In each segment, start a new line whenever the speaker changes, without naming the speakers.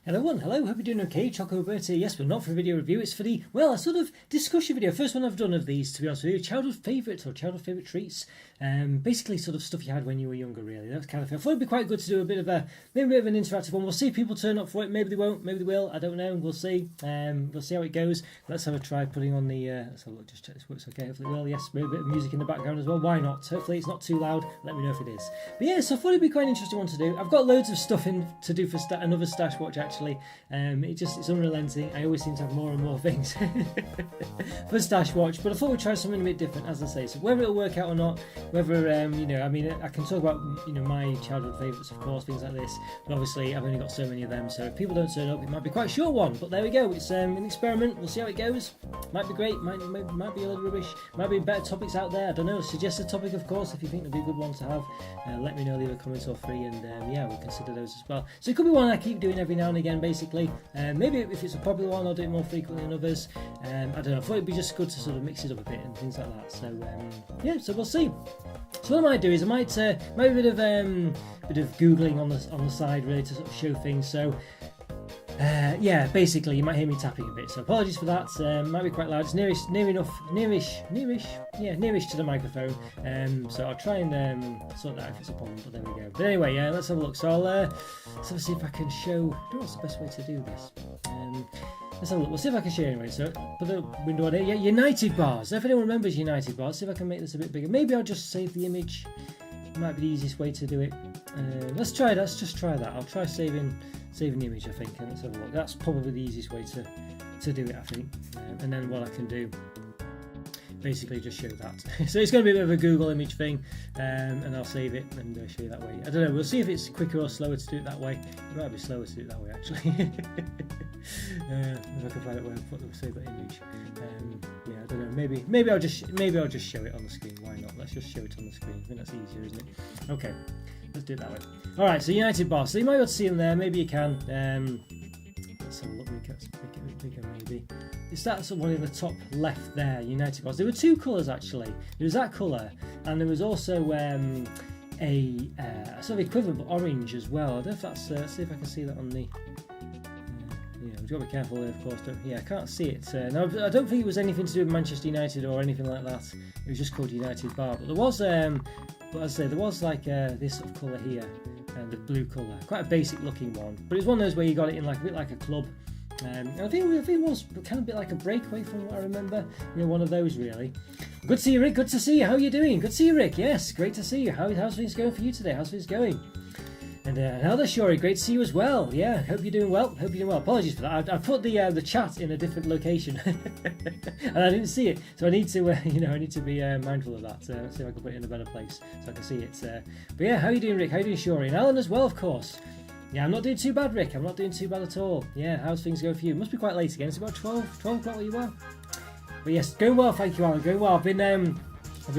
Hello everyone, hello, hope you're doing okay. Chocolo Roberto. Yes, but not for a video review, it's for the, well, a sort of discussion video. First one I've done of these, to be honest with you. Childhood favourites or childhood favourite treats. Basically sort of stuff you had when you were younger, really. That's kind of thing. I thought it'd be quite good to do maybe a bit of an interactive one. We'll see if people turn up for it. Maybe they won't, maybe they will, I don't know. We'll see. We'll see how it goes. Let's have a try putting on the, let's have a look, just check this works okay. Hopefully it will, yes, maybe a bit of music in the background as well. Why not? Hopefully it's not too loud. Let me know if it is. But yeah, so I thought it'd be quite an interesting one to do. I've got loads of stuff in to do for another Stash Watch, actually. It's unrelenting. I always seem to have more and more things for Stash Watch, but I thought we'd try something a bit different, as I say. So whether it'll work out or not, whether I mean, I can talk about my childhood favourites, of course, things like this. But obviously, I've only got so many of them, so if people don't turn up, it might be quite a short one. But there we go. It's an experiment. We'll see how it goes. Might be great. Might be a little rubbish. Might be better topics out there. I don't know. Suggest a topic, of course, if you think it'd be a good one to have. Let me know. Leave a comment or three, and yeah, we'll consider those as well. So it could be one I keep doing every now and again, basically. Maybe if it's a popular one, I'll do it more frequently than others. I don't know. I thought it'd be just good to sort of mix it up a bit and things like that. So yeah, so we'll see. So what I might do is I might do a bit of googling on the side, really, to sort of show things. So yeah, basically you might hear me tapping a bit. So apologies for that. Might be quite loud. It's nearish to the microphone. So I'll try and sort that out if it's a problem. But there we go. But anyway, yeah, let's have a look. So let's see if I can show. I don't know what's the best way to do this. Let's have a look. We'll see if I can show you anyway. So put the window on here. Yeah, United bars. If anyone remembers United bars, see if I can make this a bit bigger. Maybe I'll just save the image. It might be the easiest way to do it. Let's try. Let's just try that. I'll try saving the image, I think. And let's have a look. That's probably the easiest way to do it, I think. And then what I can do, basically just show that. So it's going to be a bit of a Google image thing, and I'll save it and show you that way. I don't know, we'll see if it's quicker or slower to do it that way. It might be slower to do it that way, actually. If I can find out where to save that image. Yeah, I don't know, maybe I'll just show it on the screen. Why not? Let's just show it on the screen. I think that's easier, isn't it? Okay, let's do it that way. Alright, so United bar. So you might be able to see them there, maybe you can. Let's have a look, make it a bit bigger maybe. It's that sort of one in the top left there, United bars. There were two colours actually. There was that colour, and there was also a sort of equivalent but orange as well. I don't know if that's. Let's see if I can see that on the. Yeah, we've got to be careful there, of course. Yeah, I can't see it. No, I don't think it was anything to do with Manchester United or anything like that. It was just called United Bar. But there was, but as I say, there was like this sort of colour here, and the blue colour. Quite a basic looking one, but it's one of those where you got it in like a bit like a club. I think it was kind of a bit like a breakaway from what I remember. One of those really. Good to see you, Rick. Good to see you. How are you doing? Good to see you, Rick. Yes, great to see you. How's things going for you today? How's things going? And another Shori, great to see you as well. Yeah, hope you're doing well. Apologies for that. I put the chat in a different location, and I didn't see it, so I need to I need to be mindful of that. Let's see if I can put it in a better place so I can see it. But yeah, how are you doing, Rick? How are you doing, Shori? And Alan as well, of course. Yeah, I'm not doing too bad, Rick. I'm not doing too bad at all. Yeah, how's things going for you? It must be quite late again. It's about 12 o'clock where you are. But yes, going well. Thank you, Alan. Going well. I've been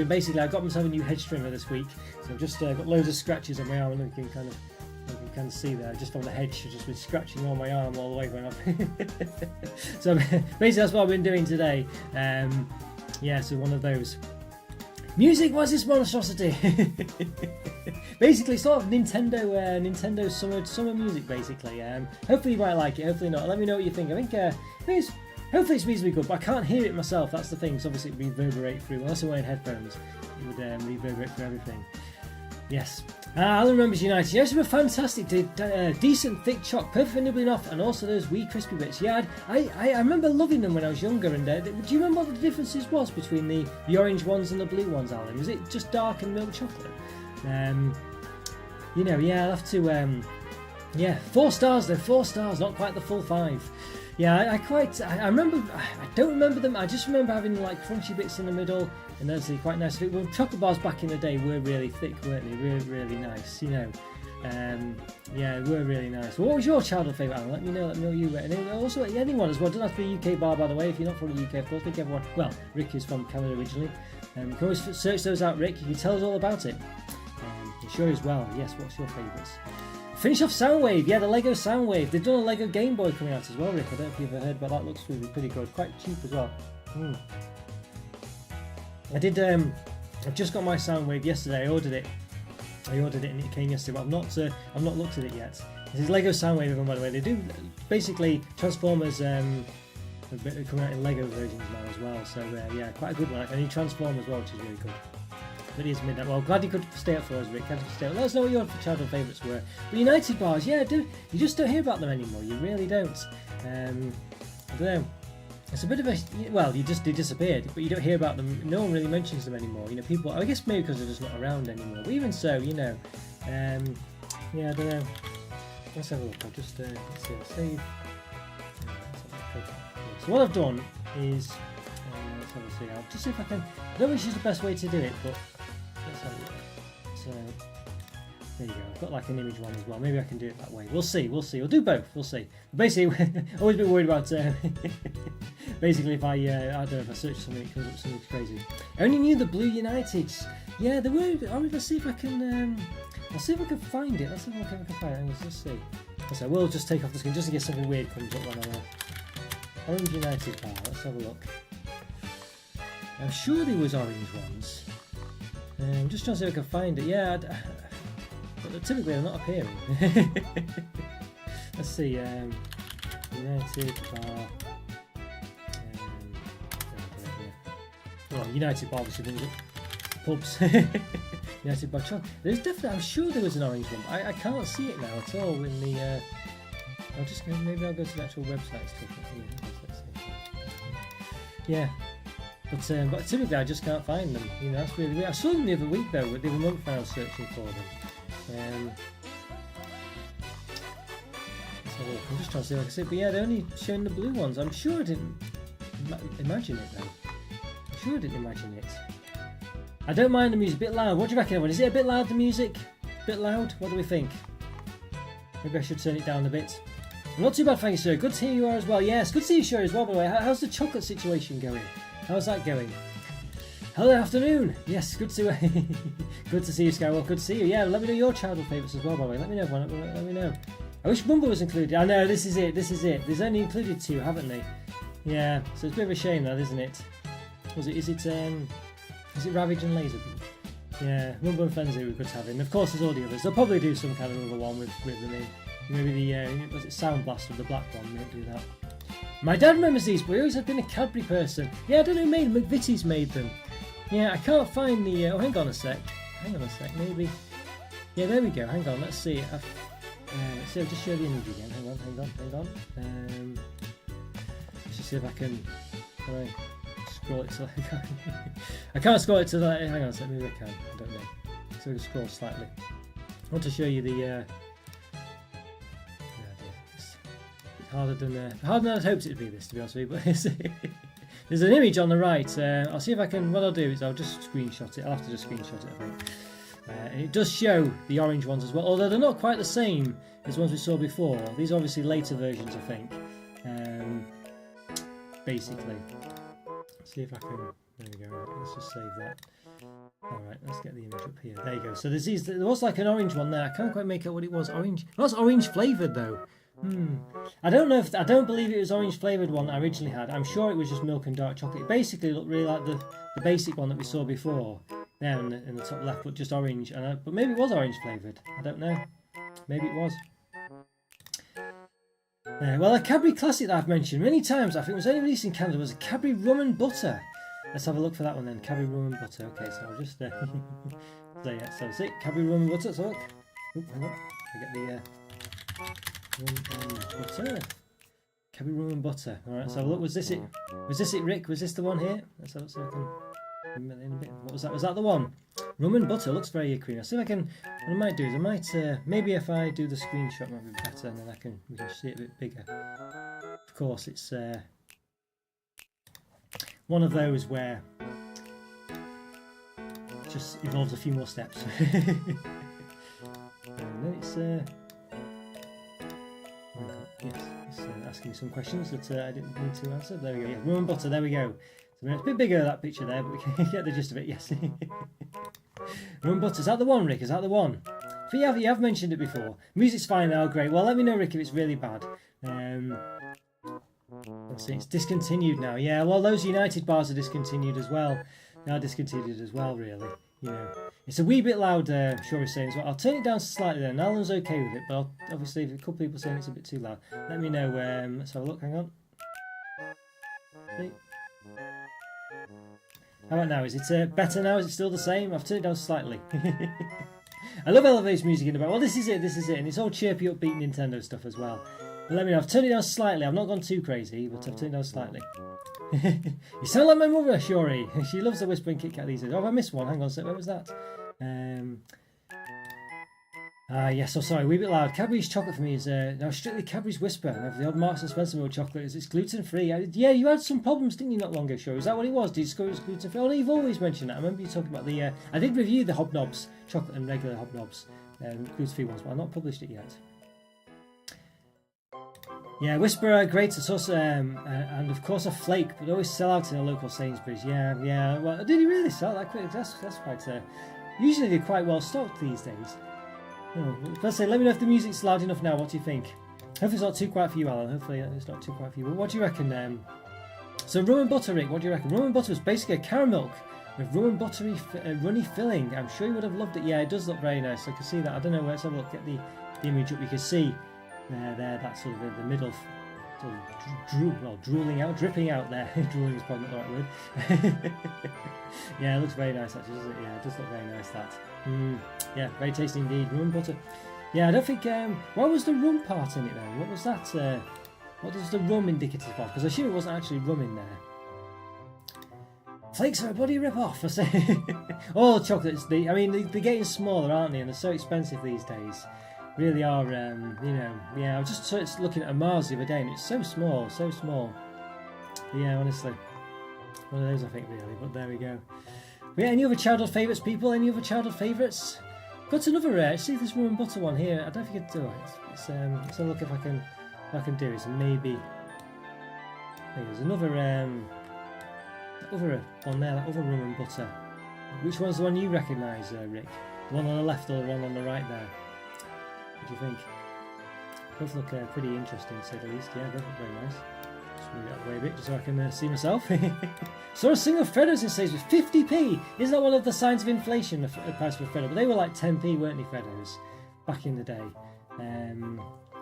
basically. I got myself a new hedge trimmer this week, so I've just got loads of scratches on my arm. And you can see there, just on the hedge, just been scratching on my arm all the way going up. So basically that's what I've been doing today. Yeah, so one of those. Music, what's this monstrosity? Basically sort of Nintendo summer music basically. Hopefully you might like it, hopefully not. Let me know what you think. I think hopefully it's reasonably good, but I can't hear it myself, that's the thing, so obviously it reverberate through. Unless I'm wearing headphones, it would reverberate through everything. Yes. Alan remembers United. Yes, they were fantastic. Decent, thick choc, perfect for nibbling off, and also those wee crispy bits. Yeah, I remember loving them when I was younger. And do you remember what the differences was between the orange ones and the blue ones, Alan? Was it just dark and milk chocolate? Yeah, I'll have to. Yeah, 4 stars though. 4 stars, not quite the full 5. Yeah, I remember. I don't remember them. I just remember having like crunchy bits in the middle, and those are quite nice. Well, chocolate bars back in the day were really thick, weren't they? Really nice, Yeah, they were really nice. Well, what was your childhood favourite, Alan? Let me know you. And also anyone as well. Doesn't have to be a UK bar, by the way. If you're not from the UK, of course. I think everyone. Well, Rick is from Canada originally. You can always search those out, Rick. You can tell us all about it. Sure as well. Yes. What's your favourites? Finish off Soundwave, yeah, the Lego Soundwave. They've done a Lego Game Boy coming out as well, Rick. I don't know if you've ever heard, but that looks really pretty good. Quite cheap as well. I did. I've just got my Soundwave yesterday. I ordered it and it came yesterday. But I've not looked at it yet. This is Lego Soundwave of them, by the way. They do basically Transformers coming out in Lego versions now as well. So yeah, quite a good one. And he Transform as well, which is really good. But it is midnight. Well, glad you could stay up for us, Rick. Glad you could stay up. Let us know what your childhood favourites were. But United bars, yeah, dude, you just don't hear about them anymore. You really don't. I don't know. It's a bit of a, well, they disappeared, but you don't hear about them. No one really mentions them anymore. You know, people, I guess maybe because they're just not around anymore. But even so, you know, yeah, I don't know. Let's have a look. I'll just, let's see, I'll save. So what I've done is, let's have a see. I'll just see if I can, I don't know which is the best way to do it, but let's have a look. So, there you go. I've got like an image one as well. Maybe I can do it that way. We'll see. We'll see. We'll do both. We'll see. Basically, always been worried about. Basically, if I don't know, if I search something, it comes up something crazy. I only knew the Blue Uniteds. Yeah, there were. Let's see if I can. I'll see if I can find it. Let's have a look if I can find it. Let's just see. So we'll just take off the screen just in case something weird comes up when I'm Orange United bar. Let's have a look. I'm sure there was orange ones. I'm just trying to see if I can find it. Yeah. But typically they're not appearing. Let's see, United bar. Well, United bar obviously brings up pubs. United bar chocolate. There's definitely, I'm sure there was an orange one, but I can't see it now at all in the. I'll just go, maybe I'll go to the actual website stuff. Yeah. But typically I just can't find them. You know, that's really weird. I saw them the other week though, the other month when I was searching for them. I'm just trying to see what I can see, but yeah, they're only showing the blue ones. I'm sure I didn't imagine it though. I'm sure I didn't imagine it. I don't mind the music, a bit loud. What do you reckon, everyone? Is it a bit loud, the music? A bit loud? What do we think? Maybe I should turn it down a bit. Not too bad, thank you, sir. Good to hear you are as well. Yes, good to see you, sir, as well, by the way. How's the chocolate situation going? How's that going? Hello, afternoon. Yes, good to good to see you, Skywell. Good to see you. Yeah, let me know your childhood favourites as well, by the way. Let me know. Let me know. I wish Mumble was included. I know, this is it. This is it. There's only included 2, haven't they? Yeah. So it's a bit of a shame, that, isn't it? Is it Ravage and Laserbeam? Yeah. Mumble and Frenzy were good to have in. Of course, there's all the others. They'll probably do some kind of other one with them in. Maybe the was it Sound Blast with the black one? Maybe do that. My dad remembers these, but he always had been a Cadbury person. Yeah, I don't know who made them. McVitie's made them. Yeah, I can't find the. Oh, hang on a sec. Maybe. Yeah, there we go. Hang on. Let's see. Let's see. I'll just show the image again. Hang on. Let's just see if I can. Can I scroll it to? I can't scroll it to that. Hang on a sec. Maybe I can. I don't know. So I'll scroll slightly. I want to show you the. Harder than I'd hoped it'd be, this, to be honest with you, but there's an image on the right. I'll see if I can. What I'll do is I'll just screenshot it. I'll have to just screenshot it, I think. And it does show the orange ones as well, although they're not quite the same as ones we saw before. These are obviously later versions, I think. Basically, let's see if I can. There we go. Let's just save that. All right, let's get the image up here. There you go. So there's these. There was like an orange one there. I can't quite make out what it was. Orange. Well, that's orange flavoured though. I don't know if I don't believe it was orange flavoured one I originally had. I'm sure it was just milk and dark chocolate. It basically looked really like the basic one that we saw before, there in the top left, but just orange. But maybe it was orange flavoured. I don't know. Maybe it was. Well, a Cadbury classic that I've mentioned many times, I think it was only released in Canada, was a Cadbury rum and butter. Let's have a look for that one then. Cadbury rum and butter. Okay, so I'll just so yeah, so that's it. Cadbury rum and butter. Let's have a look. Oop, hang on. I get the rum and butter. Cadbury rum and butter. All right, let's have a look. Was this it? Was this it, Rick? Was this the one here? Let's have a look so I can. In a bit. What was that? Was that the one? Rum and butter looks very creamy. I'll see if I can. What I might do is I might maybe if I do the screenshot might be better, and then we can see it a bit bigger. Of course, it's one of those where it just involves a few more steps. And then it's yes, it's asking me some questions that I didn't need to answer. There we go. Yeah, rum and butter. There we go. It's a bit bigger, that picture there, but we can get the gist of it, yes. Rum and butter, is that the one, Rick? Is that the one? But you have mentioned it before. Music's fine now, great. Well, let me know, Rick, if it's really bad. Let's see, it's discontinued now. Yeah, well, those United bars are discontinued as well. They are discontinued as well, really. you know, it's a wee bit loud. Sure is saying as well. I'll turn it down slightly then. Alan's okay with it, but obviously if a couple of people saying it's a bit too loud, let me know. Let's have a look. Hang on. See? How about now? Is it better now? Is it still the same? I've turned it down slightly. I love elevator music in the back. Well, this is it, and it's all chirpy, upbeat Nintendo stuff as well. But let me know. I've turned it down slightly. I've not gone too crazy, but I've turned it down slightly. You sound like my mother, Shori. She loves the whispering Kit Kat these days. Oh, I missed one. Hang on a sec. Where was that? Yes, sorry, a wee bit loud. Cadbury's chocolate for me is now strictly Cadbury's Whisper. And the odd Marks and Spencer milk chocolate it's gluten free. Yeah, you had some problems, didn't you, not long ago, Shori? Is that what it was? Did you discover it was gluten free? Oh, no, you've always mentioned that. I remember you talking about the. I did review the Hobnobs, chocolate and regular Hobnobs, gluten free ones, but I've not published it yet. Yeah, Whisper great at us, and of course a flake, but they always sell out in a local Sainsbury's. Yeah. Well, did he really sell that quick? That's quite. Usually they're quite well stocked these days. Oh, let's say, let me know if the music's loud enough now. What do you think? Hopefully it's not too quiet for you, Alan. Hopefully it's not too quiet for you. But what do you reckon? So rum and butter, Rick. What do you reckon? Rum and butter is basically a caramel with rum and buttery, runny filling. I'm sure you would have loved it. Yeah, it does look very nice. I can see that. I don't know. Let's have a look. Get the image up. You can see there. That's sort of in the middle. Sort of dripping out there. Drooling is probably not the right word. Yeah, it looks very nice actually, doesn't it? Yeah, it does look very nice, that. Yeah, very tasty indeed. Rum and butter. Yeah, I don't think. What was the rum part in it then? What was that? What does the rum indicative of? Because I assume it wasn't actually rum in there. Flakes are a bloody rip-off, I say. All the chocolates, I mean, they're getting smaller, aren't they? And they're so expensive these days. Really are, you know. Yeah, I was just looking at a Mars the other day, and it's so small, so small. Yeah, honestly. One of those, I think, really. But there we go. But yeah, any other childhood favourites, people? Any other childhood favourites? Got another. See this rum and butter one here. I don't think I can do it. Let's have a look if I can do it. Maybe. There's another other one there. That other rum and butter. Which one's the one you recognise, Rick? The one on the left or the one on the right there? What do you think? Both look pretty interesting, to say the least. Yeah, both look very nice. Just move it out of the way a bit, just so I can see myself. Saw a single Freddos in sales with 50p. Isn't that one of the signs of inflation, the price for a Freddo? But they were like 10p, weren't they, Freddos, back in the day?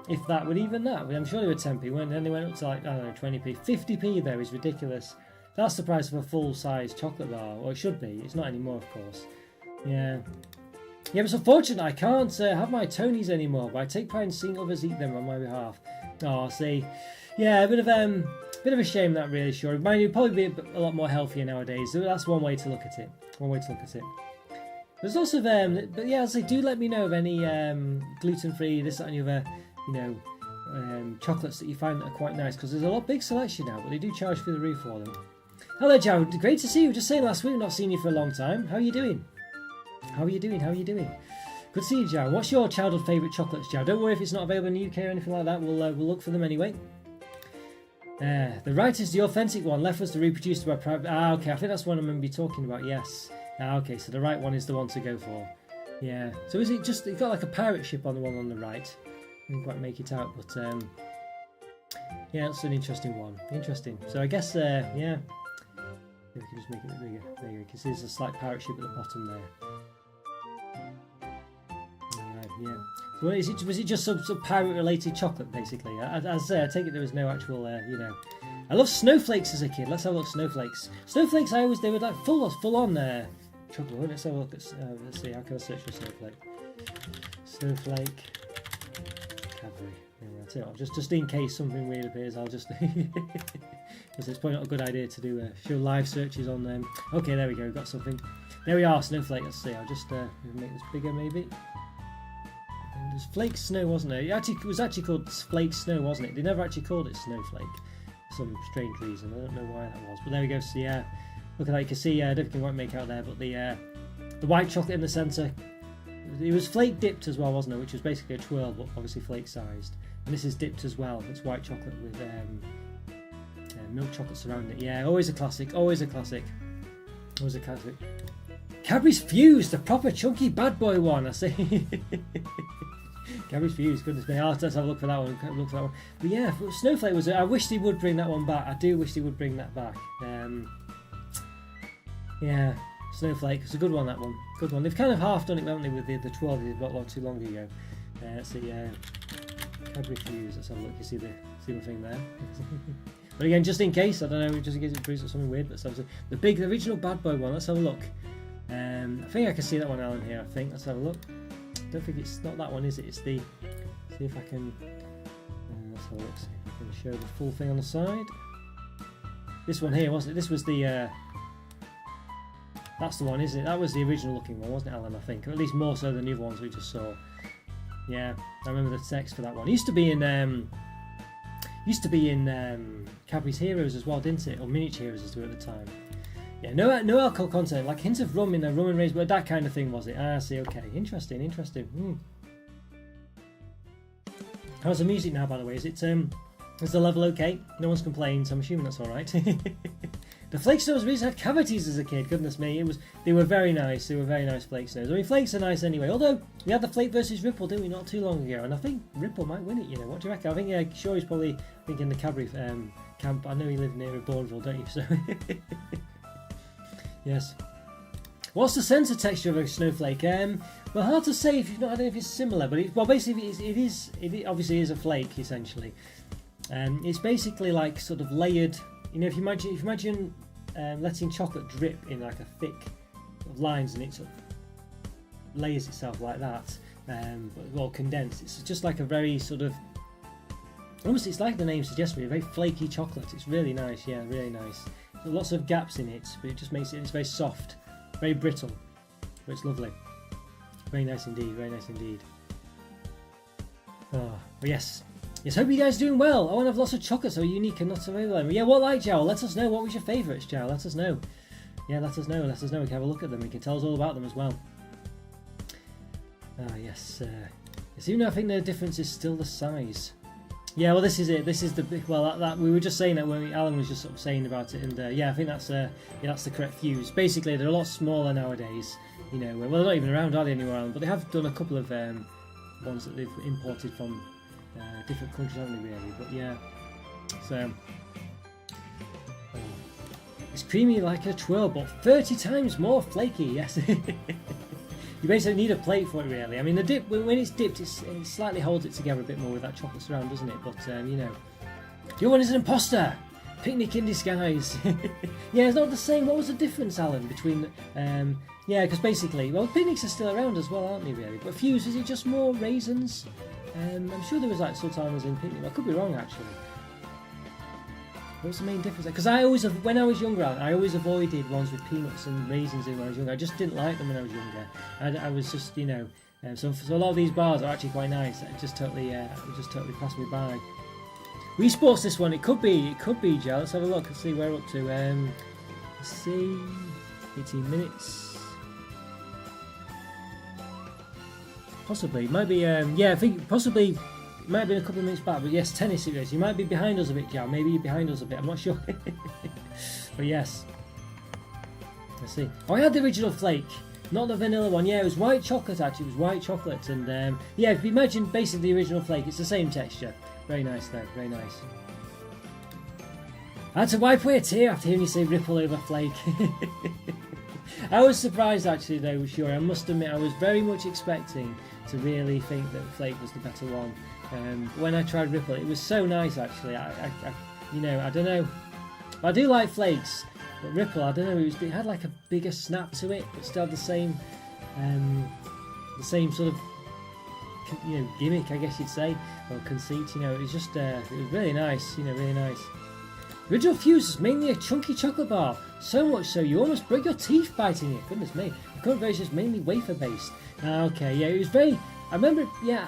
If that would even that. I'm sure they were 10p, weren't they? Then they went up to like, I don't know, 20p. 50p though is ridiculous. That's the price of a full-size chocolate bar. Or it should be. It's not anymore, of course. Yeah. Yeah, it's unfortunate I can't have my Tonys anymore, but I take pride in seeing others eat them on my behalf. Oh, see. Yeah, a bit of a shame that, really, sure. Mind you, probably be a lot more healthier nowadays. That's one way to look at it. There's also but yeah, as I say, do let me know of any gluten-free, this, that, and the other, you know, chocolates that you find that are quite nice, because there's a big selection now, but they do charge through the roof for them. Hello, Joe. Great to see you. Just saying, last week, not seen you for a long time. How are you doing? Good to see you, Joe. What's your childhood favourite chocolates, Joe? Don't worry if it's not available in the UK or anything like that. We'll look for them anyway. The right is the authentic one. Left was the reproduced by private. Okay. I think that's the one I'm going to be talking about. Yes. Okay. So the right one is the one to go for. Yeah. So is it just? It's got like a pirate ship on the one on the right. I didn't quite make it out, but yeah, that's an interesting one. Interesting. So I guess yeah. We can just make it a bit bigger. There you go. Because there's a slight pirate ship at the bottom there. Yeah. So was it just some pirate-related chocolate, basically? As I say, I take it there was no actual, you know. I loved snowflakes as a kid. Let's have a look at snowflakes. Snowflakes, they were like full on chocolate. Let's have a look at. Let's see. How can I search for snowflake? Snowflake. Cadbury. Yeah, I'll tell you what, just in case something weird appears, I'll just. Because it's probably not a good idea to do show live searches on them. Okay, there we go. We've got something. There we are. Snowflake. Let's see. I'll just make this bigger, maybe. It was Flake Snow, wasn't it? It was actually called Flake Snow, wasn't it? They never actually called it Snowflake for some strange reason. I don't know why that was. But there we go. So yeah, look at that. You can see, I don't think I won't make out there, but the white chocolate in the centre. It was flake dipped as well, wasn't it? Which was basically a twirl, but obviously flake sized. And this is dipped as well. It's white chocolate with milk chocolate surrounding it. Yeah, always a classic. Cadbury's Fuse, the proper chunky bad boy one, I see. Cadbury's Fuse, goodness me. Let's have a look for that one. But yeah, Snowflake was. I wish they would bring that one back. I do wish they would bring that back. Yeah. Snowflake. It's a good one, that one. Good one. They've kind of half done it, haven't they, with the 12 they did not too long ago. Let's see, Cadbury Fuse. Let's have a look. You see the thing there. But again, just in case, I don't know, just in case it proves something weird. Let's have the original bad boy one. Let's have a look. I think I can see that one, Alan, here. I think. Let's have a look. Don't think it's not that one, is it? It's the. See if I can. Let's have a look. See if I can show the full thing on the side. This one here, wasn't it? This was the. That's the one, isn't it? That was the original looking one, wasn't it, Alan? I think, or at least more so than the other ones we just saw. Yeah, I remember the text for that one. It used to be in Cadbury's Heroes as well, didn't it? Or Miniature Heroes as well at the time. Yeah, no alcohol content, like hints of rum in there, rum and raised, but that kind of thing was it? Ah, I see. Okay, interesting. How's the music now, by the way? Is the level okay? No one's complained, so I'm assuming that's all right. The flake snows really had cavities as a kid. Goodness me, they were very nice. They were very nice flake snows. I mean, flakes are nice anyway. Although we had the flake versus Ripple, didn't we, not too long ago? And I think Ripple might win it. You know, what do you reckon? I think sure he's probably in the Cadbury camp. I know you live near Bourneville, don't you? So yes. What's the sensor texture of a snowflake? Well, hard to say if you've not had anything similar. But basically it obviously is a flake essentially. It's basically like sort of layered. You know, if you imagine letting chocolate drip in like a thick sort of lines, and it sort of layers itself like that, but all condensed. It's just like a very sort of almost. It's like the name suggests, a very flaky chocolate. It's really nice, yeah, really nice. So lots of gaps in it, but it just makes it. It's very soft, very brittle, but it's lovely. Very nice indeed. Very nice indeed. Oh, but yes. Yes, hope you guys are doing well. Oh, and I've lots of chocolate, so unique and not available. Yeah, what like, Jowl? Let us know. What was your favourites, Jowl? Let us know. Yeah, let us know. Let us know. We can have a look at them. We can tell us all about them as well. Ah, yes. Yes, even though I think the difference is still the size. Yeah, well, this is it. This is the big. Well, that we were just saying that when Alan was just sort of saying about it, and yeah, I think that's the correct fuse. Basically, they're a lot smaller nowadays. You know, well, they're not even around, are they, anywhere else? But they have done a couple of ones that they've imported from. Different countries, haven't they, really? But yeah, so it's creamy like a twirl, but 30 times more flaky. Yes, you basically need a plate for it, really. I mean, the dip when it's dipped, it slightly holds it together a bit more with that chocolate surround, doesn't it? But you know, your one is an imposter. Picnic in disguise. Yeah, it's not the same. What was the difference, Alan, between yeah, because basically, well, picnics are still around as well, aren't they, really? But Fuse, is it just more raisins? I'm sure there was like sultanas in picnic. I could be wrong, actually. What's the main difference? Because when I was younger, I always avoided ones with peanuts and raisins in when I was younger. I just didn't like them when I was younger. I was just, you know, so a lot of these bars are actually quite nice. It just totally passed me by. Wii Sports, this one. It could be, Joe. Let's have a look and see where we're up to. Let's see, 18 minutes. Possibly, might be. Yeah, I think possibly. It might have been a couple of minutes back, but yes, tennis it is. You might be behind us a bit, Joe. Maybe you're behind us a bit. I'm not sure. But yes. Let's see. Oh, I had the original flake, not the vanilla one. Yeah, it was white chocolate actually. It was white chocolate, and yeah, if you imagine basically the original flake, it's the same texture. Very nice though, very nice. I had to wipe away a tear after hearing you say Ripple over flake. I was surprised actually though, sure. I must admit I was very much expecting to really think that flake was the better one. When I tried Ripple, it was so nice actually. I you know, I don't know. I do like flakes, but Ripple, I don't know, it had like a bigger snap to it, but still had the same sort of, you know, gimmick, I guess you'd say, or conceit. You know, it was just it was really nice. You know, really nice. Original Fuse is mainly a chunky chocolate bar, so much so you almost broke your teeth biting it. Goodness me. The current version is mainly wafer based. Okay, yeah, it was very. I remember, yeah,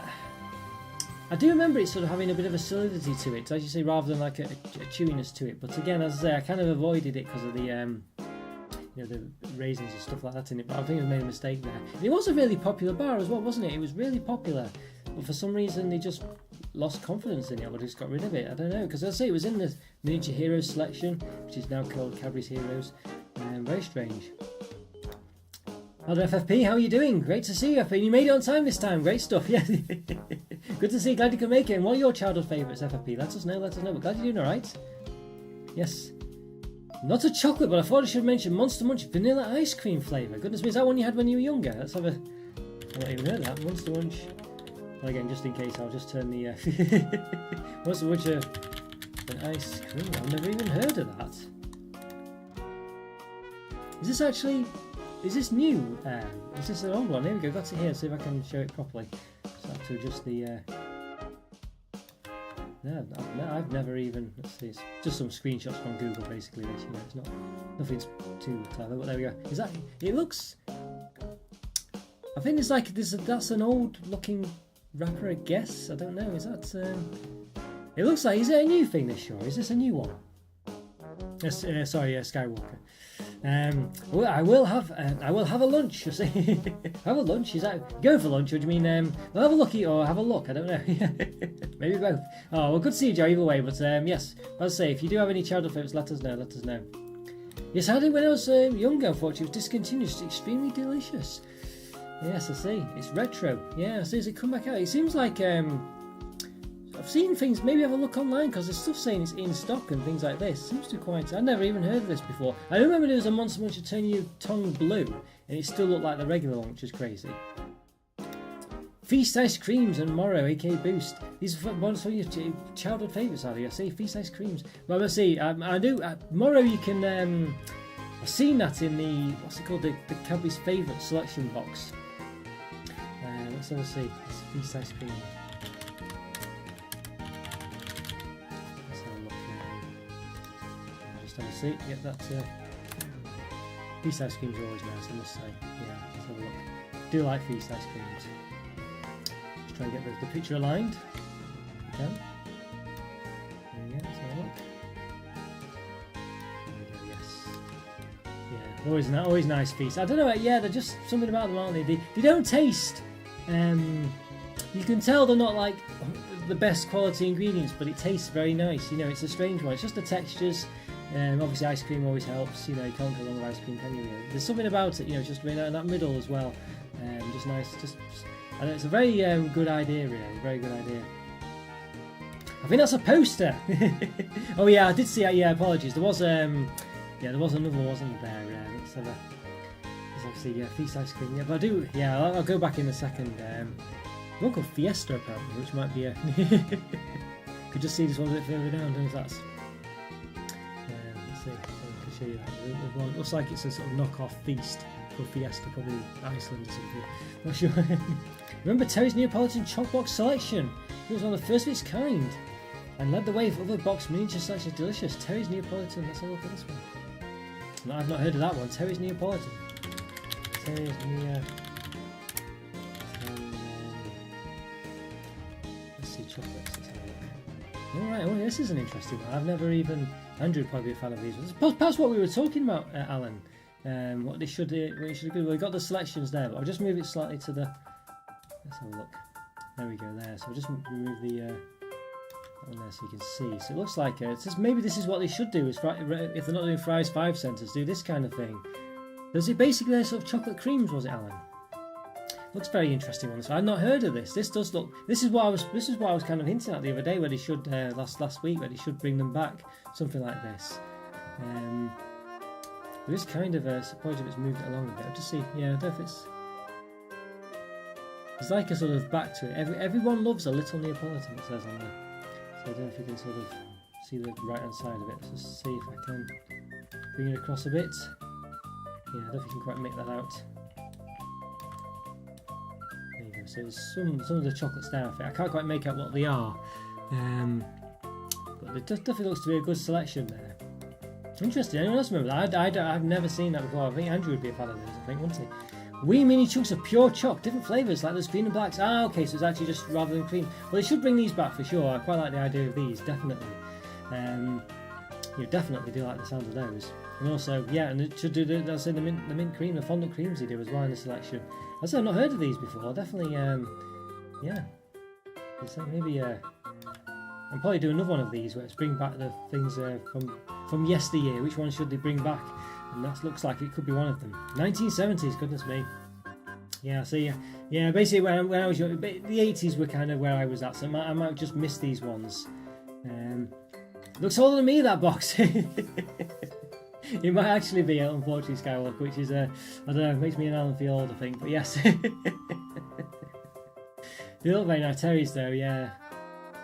I do remember it sort of having a bit of a solidity to it, as you say, rather than like a chewiness to it. But again, as I say, I kind of avoided it because of the you know, the raisins and stuff like that in it. But I think I made a mistake there. And it was a really popular bar as well, wasn't it? It was really popular, but for some reason they just lost confidence in it, or just got rid of it. I don't know, because as I say, it was in the Miniature Heroes selection, which is now called Cadbury's Heroes. Very strange. Hello FFP, how are you doing? Great to see you, FFP. You made it on time this time. Great stuff. Yeah. Good to see you. Glad you could make it. And what are your childhood favourites, FFP? Let us know. Let us know. We're glad you're doing all right. Yes. Not a chocolate, but I thought I should mention Monster Munch vanilla ice cream flavour. Goodness me, is that one you had when you were younger? Let's have a... I've not even heard of that. Monster Munch. Well, again, just in case, I'll just turn the... Monster Munch an ice cream. I've never even heard of that. Is this actually... Is this new? Is this an old one? Here we go, got it here. See if I can show it properly. So I have to adjust the... No, I've never even. Let's see, it's just some screenshots from Google basically. This, it's not nothing too clever. But there we go. Is that? It looks. I think it's like this. That's an old-looking wrapper, I guess. I don't know. Is that? It looks like. Is it a new thing this year? Is this a new one? Yes. Sorry, Skywalker. Well, I will have a lunch. You see, have a lunch. Is that going for lunch? Or do you mean well, have a looky or have a look? I don't know. Maybe both. Oh well, good to see you, Joe. Either way, but yes, as I say, if you do have any childhood favourites, let us know. Let us know. Yes, I did when I was younger. Unfortunately, it was discontinued. It's extremely delicious. Yes, I see. It's retro. Yeah, I see. Has it come back out? It seems like I've seen things, maybe have a look online because there's stuff saying it's in stock and things like this. Seems to quite... I've never even heard of this before. I remember there was a Monster Munch that turned your tongue blue and it still looked like the regular one, which is crazy. Feast Ice Creams and Morrow, aka Boost. These are ones for your childhood favourites, are they? I say Feast Ice Creams. Well, let's see. I do... Morrow, you can... I've seen that in the... What's it called? The Cadbury's favourite selection box. Let's have a see. It's Feast Ice Cream. Have a seat. Yep, that's Feast ice creams are always nice, I must say. Yeah, let's have a look. Do like Feast ice creams. Let's try and get the picture aligned. There we go, let's have a look. There we go, yes. Yeah, always nice feast. I don't know, yeah, they're just something about them, aren't they? They don't taste. You can tell they're not like the best quality ingredients, but it tastes very nice. It's a strange one. It's just the textures. Obviously ice cream always helps, you can't go wrong with ice cream, can you? There's something about it, just being in that middle as well. Just nice, I know it's a very good idea, really, very good idea. I think that's a poster. Oh yeah, I did see it, yeah, apologies. There was there was another one, wasn't there? Let's have a, there's obviously Feast ice cream, yeah, but I do, yeah, I'll go back in a second. One called Fiesta apparently, which might be a could just see this one a bit further down, don't know if that's I can show you that. There's one, looks like it's a sort of knockoff Feast called Fiesta, probably Iceland or something. Not sure. Remember Terry's Neapolitan Choc Box selection? It was one of the first of its kind and led the way for other box miniature selections. Delicious. Terry's Neapolitan. Let's have a look at this one. No, I've not heard of that one. Terry's Neapolitan. Terry's Neapolitan. Let's see chocolates. Let's have a look. Alright, well, this is an interesting one. I've never even... Andrew would probably be a fan of these ones. That's what we were talking about, Alan. What they should do. Well, we've got the selections there, but I'll just move it slightly to the... Let's have a look. There we go, there. So I'll just remove the... that one there so you can see. So it looks like... maybe this is what they should do, is if they're not doing Fry's 5 centres, do this kind of thing. Does it basically their sort of chocolate creams, was it, Alan? Looks very interesting on this. I've not heard of this. This does look. This is what I was kind of hinting at the other day, where they should last week, where they should bring them back, something like this. There is kind of a suppose if it's moved it along a bit. I'll just see. Yeah, I don't know if it's. It's like a sort of back to it. Everyone loves a little Neapolitan. It says on there. So I don't know if you can sort of see the right hand side of it. Let's just see if I can bring it across a bit. Yeah, I don't know if you can quite make that out. So there's some of the chocolates there. I can't quite make out what they are, but it definitely looks to be a good selection there. Interesting. Anyone else remember that? I've never seen that before. I think Andrew would be a fan of this. I think, wouldn't he? Wee mini chunks of pure choc, different flavours like there's green and blacks. Ah, okay, so it's actually just rather than cream. Well, they should bring these back for sure. I quite like the idea of these, definitely. You definitely do like the sound of those. And also, yeah, and it should do the mint cream, the fondant creams they do as well in the selection. I said I've not heard of these before. Definitely, yeah. So maybe I'll probably do another one of these where it's bring back the things from yesteryear. Which one should they bring back? And that looks like it could be one of them. 1970s, goodness me. Yeah, so yeah. Basically, when I was young, the 80s were kind of where I was at. So I might just miss these ones. Looks older than me, that box. It might actually be unfortunately Skywalker, which is I don't know, makes me and Alan feel old, I think. But yes, they look very nice. Terry's though, yeah.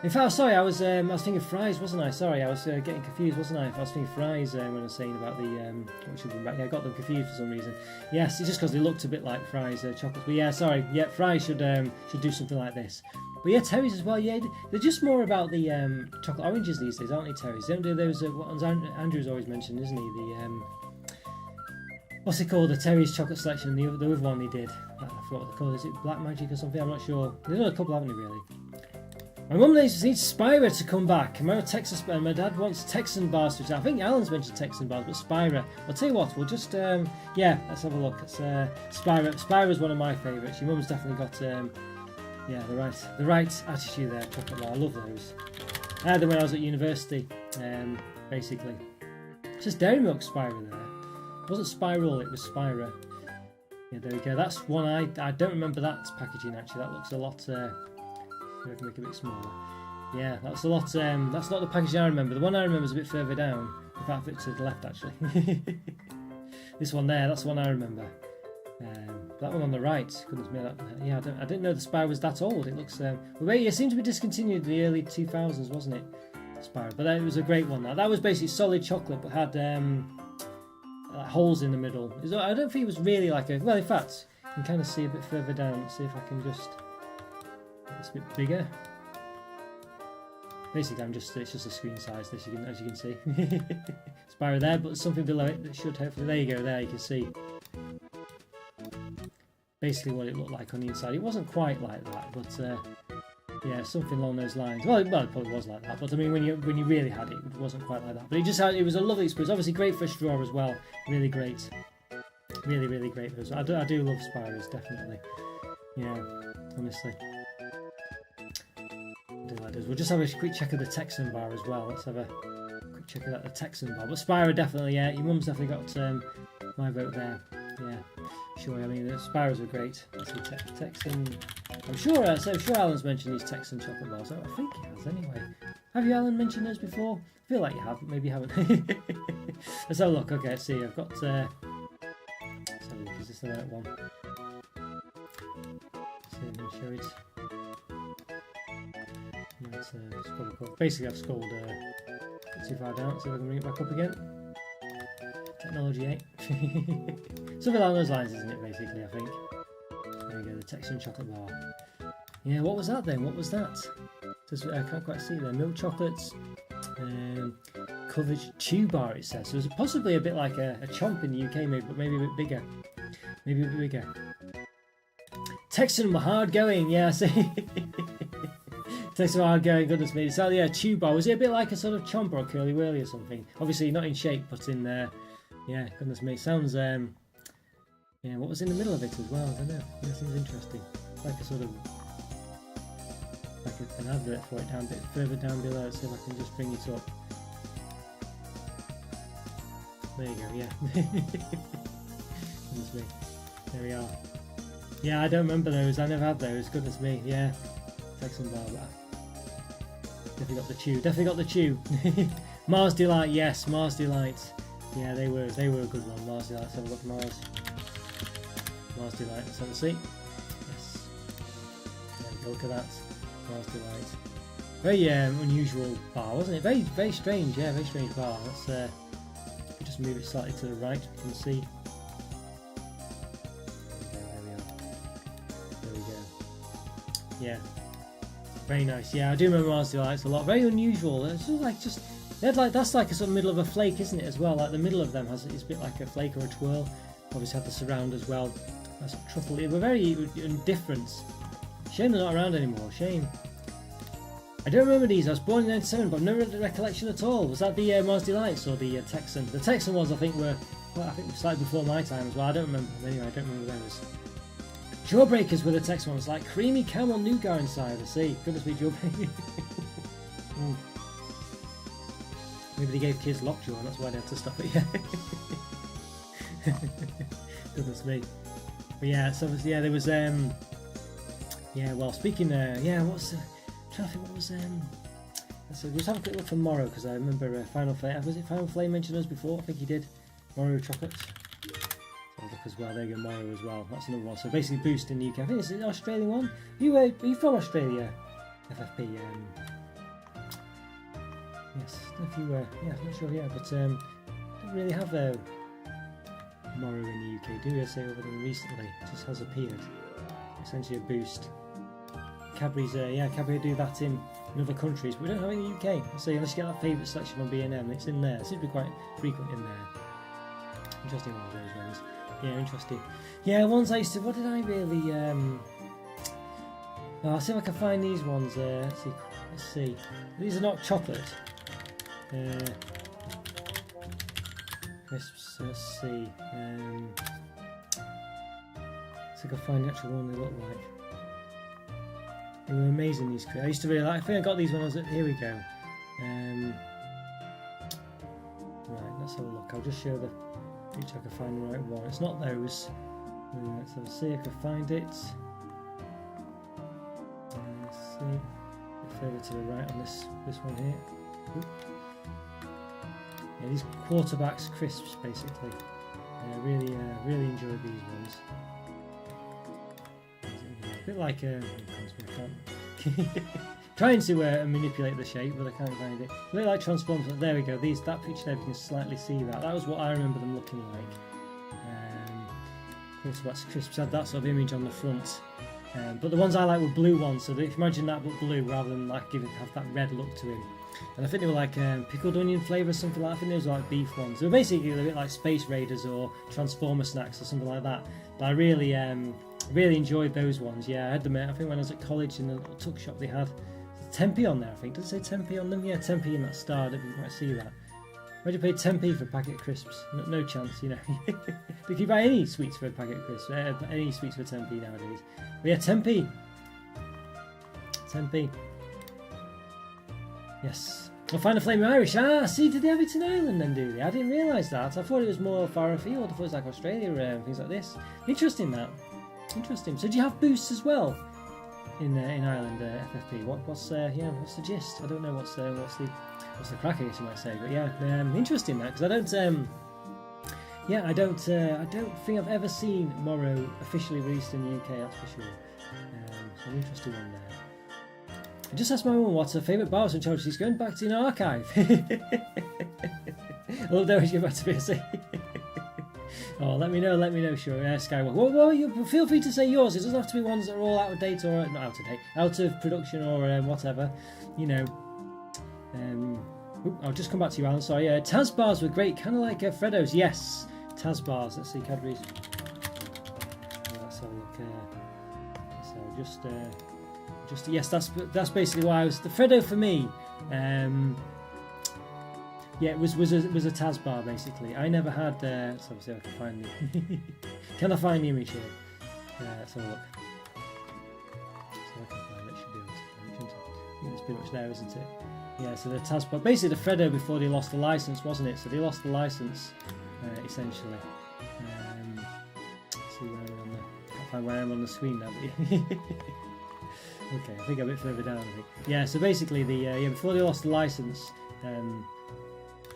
In fact, sorry, I was thinking fries, wasn't I? Sorry, I was getting confused, wasn't I? I was thinking fries when I was saying about the what should be back. Yeah, I got them confused for some reason. Yes, it's just because they looked a bit like fries, chocolates. But yeah, sorry, yeah, fries should do something like this. But yeah, Terry's as well. Yeah, they're just more about the chocolate oranges these days, aren't they? Terry's. They don't do those. What Andrew's always mentioned, isn't he? The what's it called? The Terry's chocolate selection. The other one he did. I forgot what they're called. Is it Black Magic or something? I'm not sure. There's only a couple, haven't they? Really. My mum needs Spira to come back. My dad wants Texan bars to return. I think Alan's mentioned Texan bars, but Spira. I'll tell you what, we'll just yeah, let's have a look. It's Spira. Spira's one of my favourites. Your mum's definitely got yeah, the right attitude there. Chocolate bar. I love those. I had them when I was at university. Basically, it's just Dairy Milk Spira there. It wasn't Spiral, it was Spira. Yeah, there we go. That's one I don't remember that packaging actually. That looks a lot. I can make it a bit smaller. Yeah, that's a lot. That's not the packaging I remember. The one I remember is a bit further down. In fact, it's to the left actually. This one there, that's the one I remember. That one on the right, goodness me, yeah, I didn't know the Spire was that old. It looks. Well, wait, it seemed to be discontinued in the early 2000s, wasn't it? Spire, but it was a great one. That was basically solid chocolate, but had like holes in the middle. I don't think it was really like a. Well, in fact, you can kind of see a bit further down. Let's see if I can just. It's a bit bigger. Basically, it's just a screen size. This as you can see, Spyro there, but something below it that should hopefully. There you go. There you can see. Basically, what it looked like on the inside. It wasn't quite like that, but yeah, something along those lines. Well, it probably was like that, but I mean, when you really had it, it wasn't quite like that. But it was a lovely experience. Obviously, great for a straw as well. Really great. Really great. I do love Spyros, definitely. Yeah, honestly. We'll just have a quick check of the Texan bar as well. Let's have a quick check of the Texan bar. But Spyro definitely, yeah. Your mum's definitely got my vote there. Yeah, sure. I mean, the Spyros are great. Let's see, Texan. I'm sure Alan's mentioned these Texan chocolate bars. I think he has anyway. Have you, Alan, mentioned those before? I feel like you have, but maybe you haven't. Let's have a look. Okay, let's see. I've got. Let's have a look. Is this the right one? Let's see if I can show it. Basically, I've scrolled too far down, so I can bring it back up again. Technology 8. Something along those lines, isn't it, basically, I think. There we go, the Texan chocolate bar. Yeah, what was that then? What was that? I can't quite see there. Milk chocolates. Covered chew bar, it says. So it was possibly a bit like a chomp in the UK, maybe, but maybe a bit bigger. Maybe a bit bigger. Texan were hard going, yeah, see. Takes a while going, goodness me. So yeah, chew bar. Was it a bit like a sort of chomp or a curly whirly or something? Obviously not in shape, but in yeah, goodness me. Sounds yeah, what was in the middle of it as well? I don't know. Yeah, seems interesting. Like a sort of like an advert for it down a bit further down below. Let's see if I can just bring it up. There you go, yeah. Goodness me. There we are. Yeah, I don't remember those. I never had those. Goodness me, yeah. Texan bar. Definitely got the chew. Mars Delight, yes, Mars Delight. Yeah, they were a good one. Mars Delight. Let's have a look. Mars Delight. Let's have a see. Yes. There we go. Look at that. Mars Delight. Very unusual bar, wasn't it? Very strange. Yeah, very strange bar. Let's just move it slightly to the right. You can see. There we go. Yeah. Very nice. Yeah, I do remember Mars Delights a lot. Very unusual. It's just that's like a sort of middle of a flake, isn't it? As well, like the middle of them is a bit like a flake or a twirl. Obviously, have the surround as well. That's truffle. They were very different. Shame they're not around anymore. Shame. I don't remember these. I was born in '97, but I've never had a recollection at all. Was that the Mars Delights or the Texan? The Texan ones, I think, were slightly before my time as well. I don't remember. Anyway, I don't remember those. Jawbreakers were the Texan ones, like creamy camel nougat inside. I see. Goodness me, jawbreakers. Maybe they gave kids lockjaw, and that's why they had to stop it. Yeah. Goodness me. But yeah, so yeah, there was yeah. Well, speaking yeah, what's trying to think what was so we'll have a quick look for Morrow because I remember Final Flame. Was it Final Flame mentioned us before? I think he did. Moro chocolate. So look as well, there you go, Moro as well. That's another one. So basically Boost in the UK. I think it's an Australian one. Are you from Australia? FFP. Yes, I don't know if you were. Yeah, I'm not sure. Yeah, but don't really have Moro in the UK, do we? I say over there recently. It just has appeared. Essentially a Boost. Cadbury's, Cadbury do that in other countries, but we don't have it in the UK. So unless you get that favourite selection from B&M, it's in there. It seems to be quite frequent in there. Interesting one of those ones. Yeah, interesting. Yeah, ones I used to. What did I really? I'll see if I can find these ones. Let's see. These are not chocolate. Crisps. Let's see. So I can find the actual one they look like. They were amazing, these crisps. I used to really like. I think I got these when I was at. Here we go. Right, let's have a look. I'll just show the. Which I can find the right one. It's not those. Let's have a see if I can find it. Let's see. A bit further to the right on this one here. Oop. Yeah, these quarterbacks crisps basically. Really enjoyed these ones. A bit like trying to manipulate the shape, but I can't find it. A bit like Transformers. There we go. That picture there, you can slightly see that. That was what I remember them looking like. Quarterbacks crisps had that sort of image on the front. But the ones I like were blue ones. So if you imagine that but blue, rather than like have that red look to him. And I think they were like pickled onion flavour or something like that. I think those were like beef ones. They were basically a bit like Space Raiders or Transformer snacks or something like that. But I really enjoyed those ones. Yeah, I had them. I think when I was at college in the little tuck shop, they had Tempe on there. I think. Does it say Tempe on them? Yeah, Tempe in that star. I don't know if you might see that. Why'd you pay 10p for a packet of crisps? No chance, you know. But you can buy any sweets for a packet of crisps. Any sweets for 10p nowadays. But yeah, 10p. 10p. Yes. I'll find a Flaming Irish. Ah, see, did they have it in Ireland then, do they? I didn't realise that. I thought it was more far afield. I thought it was like Australia and things like this. Interesting, that. Interesting. So do you have Boosts as well in Ireland, FFP? What's the gist? I don't know what's the crack, I guess you might say. But yeah, interesting that, because I don't think I've ever seen Moro officially released in the UK. That's for sure. So an interesting one there. I just asked my mum what's her favourite bars from childhood. She's going back to an archive. I love that when you go back to BSA. Oh, let me know, sure. Skywalker. Well, you feel free to say yours. It doesn't have to be ones that are all out of date or not out of date, out of production or whatever. You know. I'll just come back to you, Alan. Sorry. Taz bars were great, kind of like Freddo's. Yes, Taz bars. Let's see, Cadbury's. Let's have a look. So yes, that's basically why I was the Freddo for me. Yeah, it was a Taz bar basically. I never had. So obviously I can find the. Can I find the image here? Let's have a look. So I can find it. Should be able to find it. I think it's pretty much there, isn't it? Yeah. So the Taz bar, basically the Freddo before they lost the license, wasn't it? So they lost the license essentially. Let's see where I'm on the. Can't find where I'm on the screen now, but. Okay, I think a bit further down. I think. Yeah. So basically before they lost the license.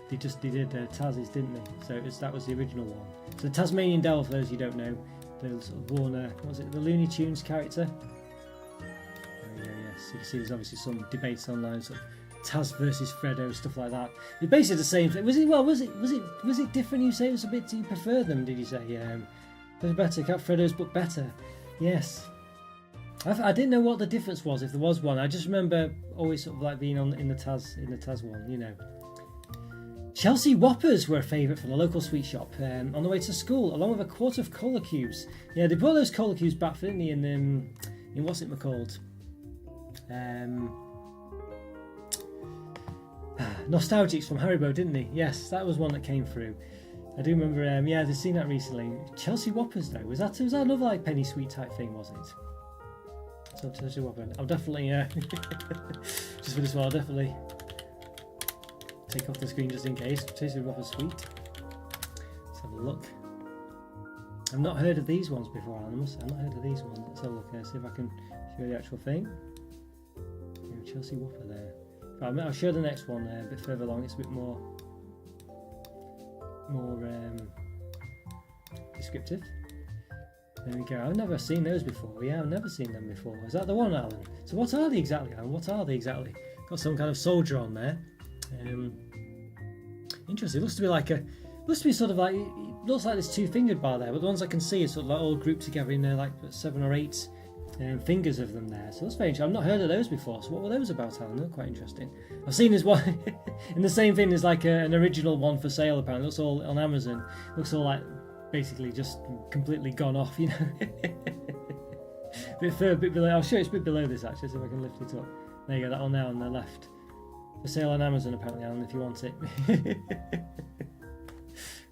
They did Taz's, didn't they? So that was the original one. So the Tasmanian Devil, for those you don't know, the sort of Warner, what was it, the Looney Tunes character? Yes. You can see there's obviously some debates online, sort of Taz versus Freddo, stuff like that. It's basically the same thing. Was it different? You say it was a bit. Do you prefer them? Did you say? They're better. Cat Freddo's, but better. Yes. I didn't know what the difference was, if there was one. I just remember always sort of like being in the Taz one, you know. Chelsea Whoppers were a favourite from the local sweet shop on the way to school, along with a quart of cola cubes. Yeah, they brought those cola cubes back, didn't they? In what's it called? Nostalgics from Haribo, didn't they? Yes, that was one that came through. I do remember. I've seen that recently. Chelsea Whoppers, though, was that another like penny sweet type thing, was it? So Chelsea Whopper. I'll definitely just for this one, I'll definitely take off the screen just in case. Chelsea Whopper sweet. Let's have a look. I've not heard of these ones before, Animals. I've not heard of these ones. Let's have a look. See if I can show the actual thing. Chelsea Whopper there. Right, I'll show the next one a bit further along. It's a bit more more descriptive. There we go. I've never seen those before. Yeah, I've never seen them before. Is that the one, Alan? So what are they exactly, Alan? What are they exactly? Got some kind of soldier on there. Interesting. Looks to be like a. Looks to be sort of like. It looks like there's 2 fingered bar there, but the ones I can see are sort of like all grouped together in there, like 7 or 8 fingers of them there. So that's very interesting. I've not heard of those before. So what were those about, Alan? They're quite interesting. I've seen this one in the same thing. There's like an original one for sale. Apparently, it looks all on Amazon. Looks all like. Basically just completely gone off, you know. bit below. I'll show you, it's a bit below this actually, so if I can lift it up. There you go, that one there on the left. For sale on Amazon apparently, Alan, if you want it.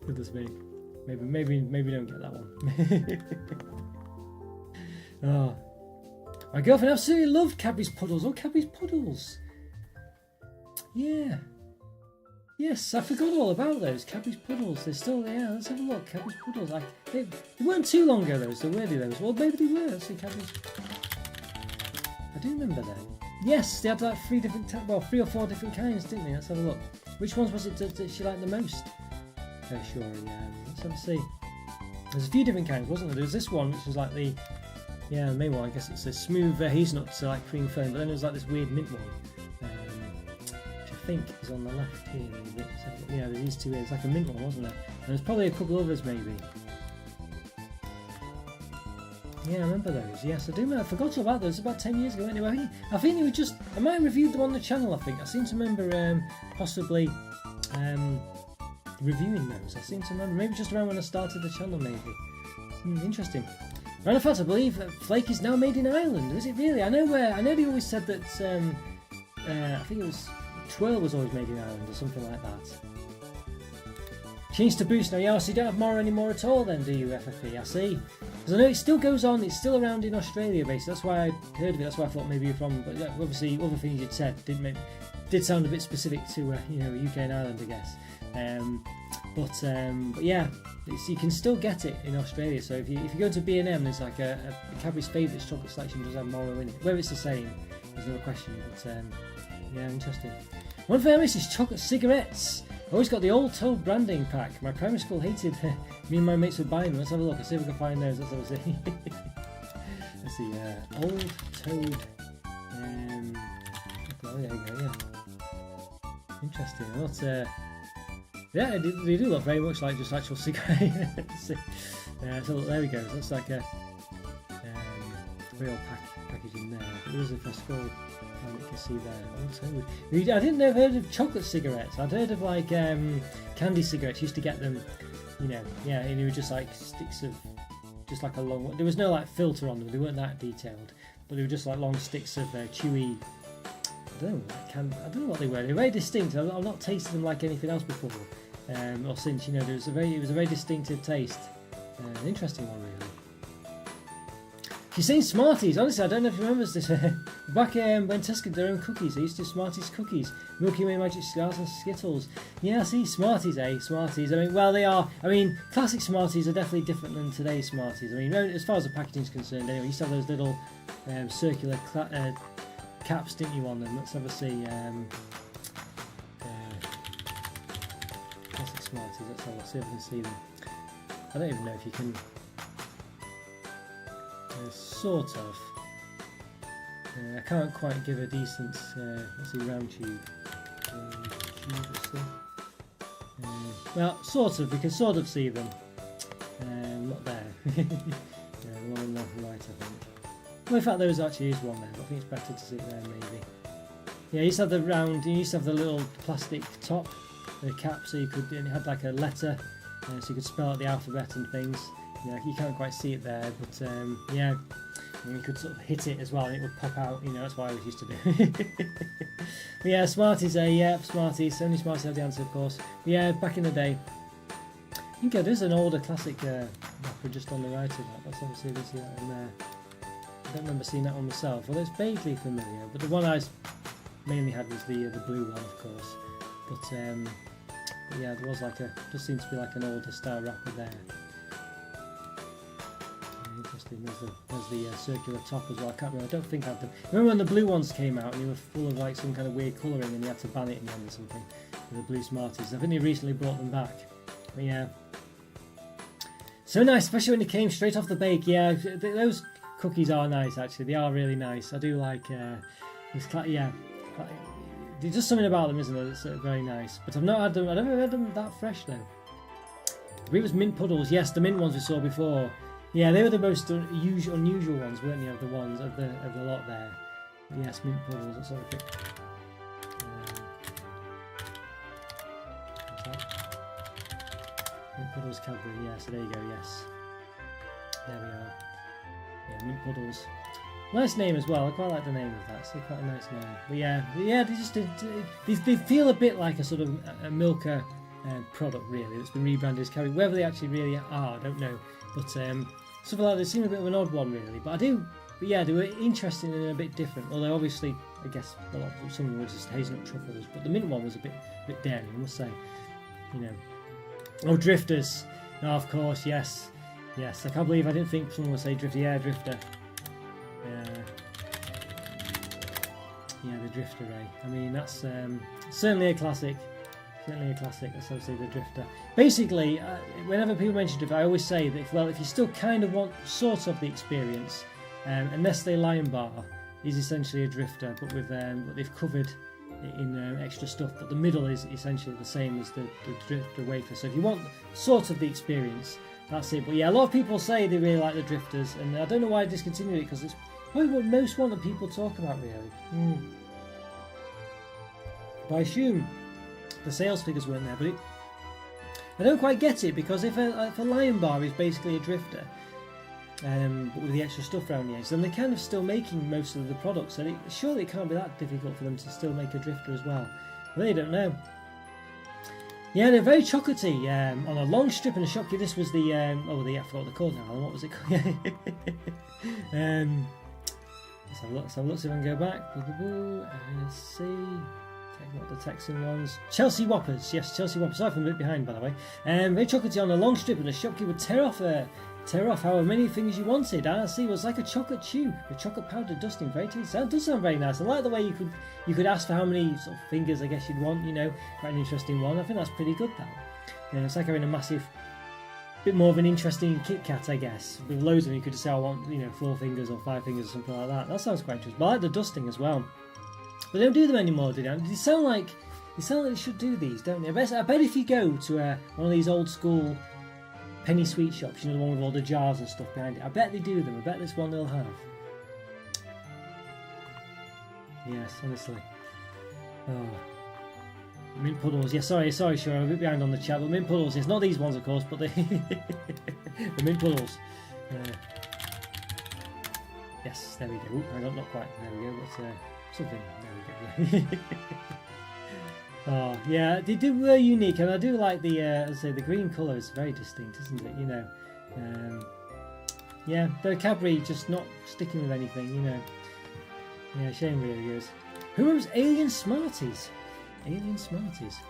Goodness me. Maybe don't get that one. Oh. My girlfriend absolutely loved Cadbury's Puddles. Oh, Cadbury's Puddles. Yeah. Yes, I forgot all about those Cadbury's Puddles. They're still there. Let's have a look. Cadbury's Puddles. They weren't too long ago, those. So were they those? Well, maybe they were. Let's see, Cadbury's. I do remember them. Yes, they had like 3 or 4 different kinds, didn't they? Let's have a look. Which ones was it that she liked the most? Sure. Let's have a see. There's a few different kinds, wasn't there? There was this one, which was like the main one. I guess it's a smooth hazelnut, so like cream foam. But then there was like this weird mint one. I think is on the left here maybe. So, yeah, there's these 2 here. It's like a mint one, wasn't there? And there's probably a couple others maybe. Yeah, I remember those. Yes, I do remember. I forgot all about those. About 10 years ago anyway. I think they were just. I might have reviewed them on the channel. I seem to remember possibly reviewing those. I seem to remember maybe just around when I started the channel maybe. Interesting. And in fact, I believe that Flake is now made in Ireland. Is it really? I know they always said that. I think it was. Twirl was always made in Ireland or something like that. Changed to Boost now. Yeah, so you don't have Moro anymore at all then, do you, FFE? I see. Because I know it still goes on, it's still around in Australia basically. That's why I heard of it, that's why I thought maybe you're from. But yeah, obviously other things you'd said did sound a bit specific to UK and Ireland, I guess. But yeah, you can still get it in Australia. So if you go to B&M, there's like a Cadbury's Favourites chocolate selection does have Moro in it. Whether it's the same is another question, but yeah, interesting. One thing I miss is chocolate cigarettes. I always got the Old Toad branding pack. My primary school hated me and my mates would buy them. Let's have a look. Let's see if we can find those. Let's have a see. Let's see. Old Toad. Oh, there you go. Yeah. Interesting. Not. Yeah, they do look very much like just actual cigarettes. So look, there we go. So it's like a real packaging there. But there is, if I scroll. You can see there. I didn't know I've heard of chocolate cigarettes. I'd heard of like candy cigarettes. Used to get them, and they were just like sticks of, just like a long. There was no like filter on them. They weren't that detailed, but they were just like long sticks of chewy. I don't know what they were. They were very distinct. I've not tasted them like anything else before, or since. It was a very distinctive taste. An interesting one, really. She's saying Smarties. Honestly, I don't know if you remember this. Back when Tesco did their own cookies, they used to do Smarties cookies, Milky Way Magic Stars and Skittles. Yeah, see, Smarties, Smarties. I mean, well, they are. I mean, classic Smarties are definitely different than today's Smarties. I mean, as far as the packaging is concerned, anyway, you used to have those little circular caps, didn't you, on them? Let's have a see. Classic Smarties. Let's have a see if I can see them. I don't even know if you can. Sort of. I can't quite give a decent. Let's see, round tube. Well, sort of. We can sort of see them. Not there. The one on the right, I think. Well, in fact, there actually is one there, but I think it's better to see it there, maybe. Yeah, you used to have the round. You used to have the little plastic top, the cap, so you could. And it had like a letter, so you could spell out the alphabet and things. Yeah, you can't quite see it there, but yeah, and you could sort of hit it as well and it would pop out, that's what I was used to do. But yeah, Smarties, Smarties, only Smarties have the answer, of course. But yeah, back in the day, I think there's an older classic wrapper just on the right of that. Let's obviously see that in there. I don't remember seeing that one myself, although it's vaguely familiar, but the one I mainly had was the blue one, of course. But yeah, there was just seems to be like an older style wrapper there. Interesting. There's the circular top as well. I can't remember. I don't think I had them. Remember when the blue ones came out and they were full of like some kind of weird colouring and you had to ban it in the end or something? The blue Smarties. I think they recently brought them back. But yeah. So nice, especially when it came straight off the bake. Yeah, those cookies are nice actually. They are really nice. I do like this. Yeah, there's just something about them, isn't there? That's very nice. But I've not had them. I've never had them that fresh though. I believe it was mint puddles. Yes, the mint ones we saw before. Yeah, they were the most unusual ones, weren't they? Of the ones of the lot there. But yes, mint puddles. Let's have a quick. Mint puddles Cadbury. Yeah, so there you go. Yes, there we are. Yeah, mint puddles. Nice name as well. I quite like the name of that. It's quite a nice name. But yeah, they just they feel a bit like a sort of a Milka product really that's been rebranded as Cadbury. Whether they actually really are, I don't know. But something like they seem a bit of an odd one really. But yeah, they were interesting and a bit different. Although obviously, I guess some of them were just hazelnut truffles. But the mint one was a bit daring, I must say. You know. Oh, drifters. No, of course, yes. Yes, I can't believe I didn't think someone would say drifter. Yeah, drifter. Yeah, the drifter, eh? I mean, that's certainly a classic. Certainly a classic, that's how I say the drifter. Basically, whenever people mention drifter, I always say that if you still kind of want sort of the experience, a Nestle Lion Bar is essentially a drifter, but with what they've covered in extra stuff. But the middle is essentially the same as the drifter wafer. So if you want sort of the experience, that's it. But yeah, a lot of people say they really like the drifters, and I don't know why I discontinued it because it's probably what most one that people talk about really. But I assume the sales figures weren't there, but I don't quite get it because if a Lion Bar is basically a drifter, but with the extra stuff around the edge, then they're kind of still making most of the products. So surely it can't be that difficult for them to still make a drifter as well. I really don't know. Yeah, they're very chocolatey. On a long strip and a shopkeeper. This was the I forgot what they're called now. What was it called? Let's have a look. See if I can go back. Let's see. What the Texan ones. Chelsea Whoppers. Yes, Chelsea Whoppers. Sorry for a bit behind, by the way. Very chocolatey on a long strip, and the shopkeeper would tear off however many things you wanted. I see. It was like a chocolate tube, a chocolate powder dusting. Very tasty. That does sound very nice. I like the way you could ask for how many sort of fingers I guess you'd want. You know, quite an interesting one. I think that's pretty good. That. It's like having a massive, bit more of an interesting Kit Kat, I guess. With loads of them, you could just say I want 4 fingers or 5 fingers or something like that. That sounds quite interesting. But I like the dusting as well. But they don't do them anymore, do they? They sound like they should do these, don't they? I bet if you go to one of these old school penny sweet shops, the one with all the jars and stuff behind it, I bet they do them. I bet this one they'll have. Yes, honestly. Oh. Mint puddles. Yeah, sorry, sure, I'm a bit behind on the chat, but mint puddles. It's not these ones, of course, but the mint puddles. Yes, there we go. Oop, I got not quite. There we go. But something. There we go. Oh yeah, they were unique, and I do like the as I say, the green colour is very distinct, isn't it? Yeah, the Cadbury just not sticking with anything, Yeah, shame really is. Who remembers Alien Smarties? Alien Smarties.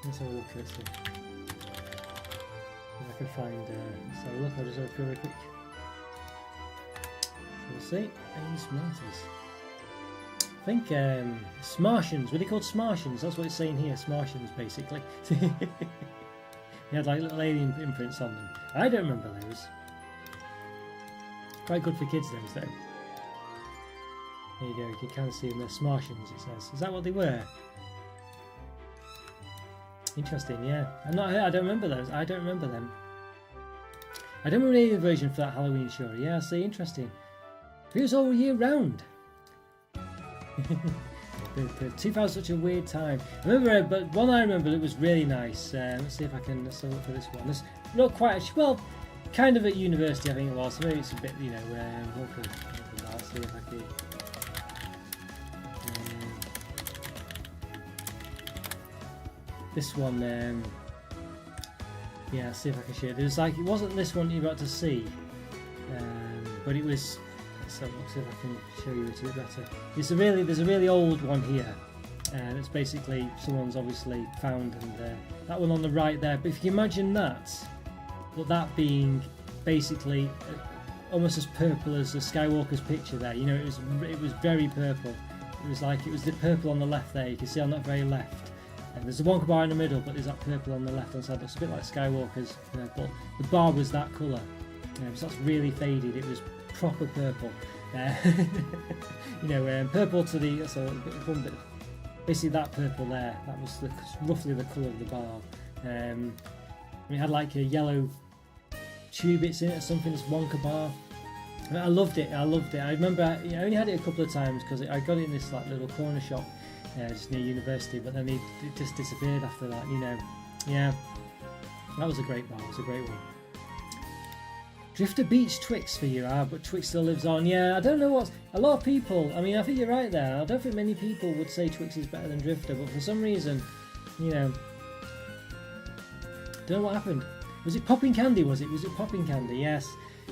Let's have a look at it. If I can find. Let's have a look. I'll just have a very quick. So we'll see. Alien Smarties. I think Smartians. Were they called Smartians? That's what it's saying here. Smartians, basically. They had like little alien imprints on them. I don't remember those. Quite good for kids, those though. There you go. You can kind of see them. They're Smartians. It says. Is that what they were? Interesting. Yeah. I don't remember those. I don't remember them. I don't remember any version for that Halloween show. Yeah. I see. Interesting. It was all year round. The 2000 such a weird time. I remember, but one I remember that was really nice. Let's see if I can. Let's look for this one. This not quite. Well, kind of at university, I think it was. So maybe it's a bit, Let's see if I can. This one. Yeah. See if I can share. It was like it wasn't this one you're about to see, but it was. So let's see if I can show you it a bit better. There's a really old one here, and it's basically someone's obviously found, and that one on the right there. But if you imagine that, but that being basically almost as purple as the Skywalker's picture there. It was very purple. It was the purple on the left there. You can see on that very left. And there's a Wonka bar in the middle, but there's that purple on the left hand side. Looks a bit like Skywalker's, but the bar was that colour. So that's really faded. It was proper purple. Purple to the one bit. Basically, that purple there. That was roughly the colour of the bar. It had like a yellow tube bits in it or something. This Wonka bar. I loved it. I remember I only had it a couple of times because I got it in this like little corner shop just near university, but then it just disappeared after that. Yeah, that was a great bar. It was a great one. Drifter beats Twix for you, but Twix still lives on. Yeah, I don't know what a lot of people. I mean, I think you're right there. I don't think many people would say Twix is better than Drifter, but for some reason, don't know what happened. Was it popping candy? Was it popping candy? Yes.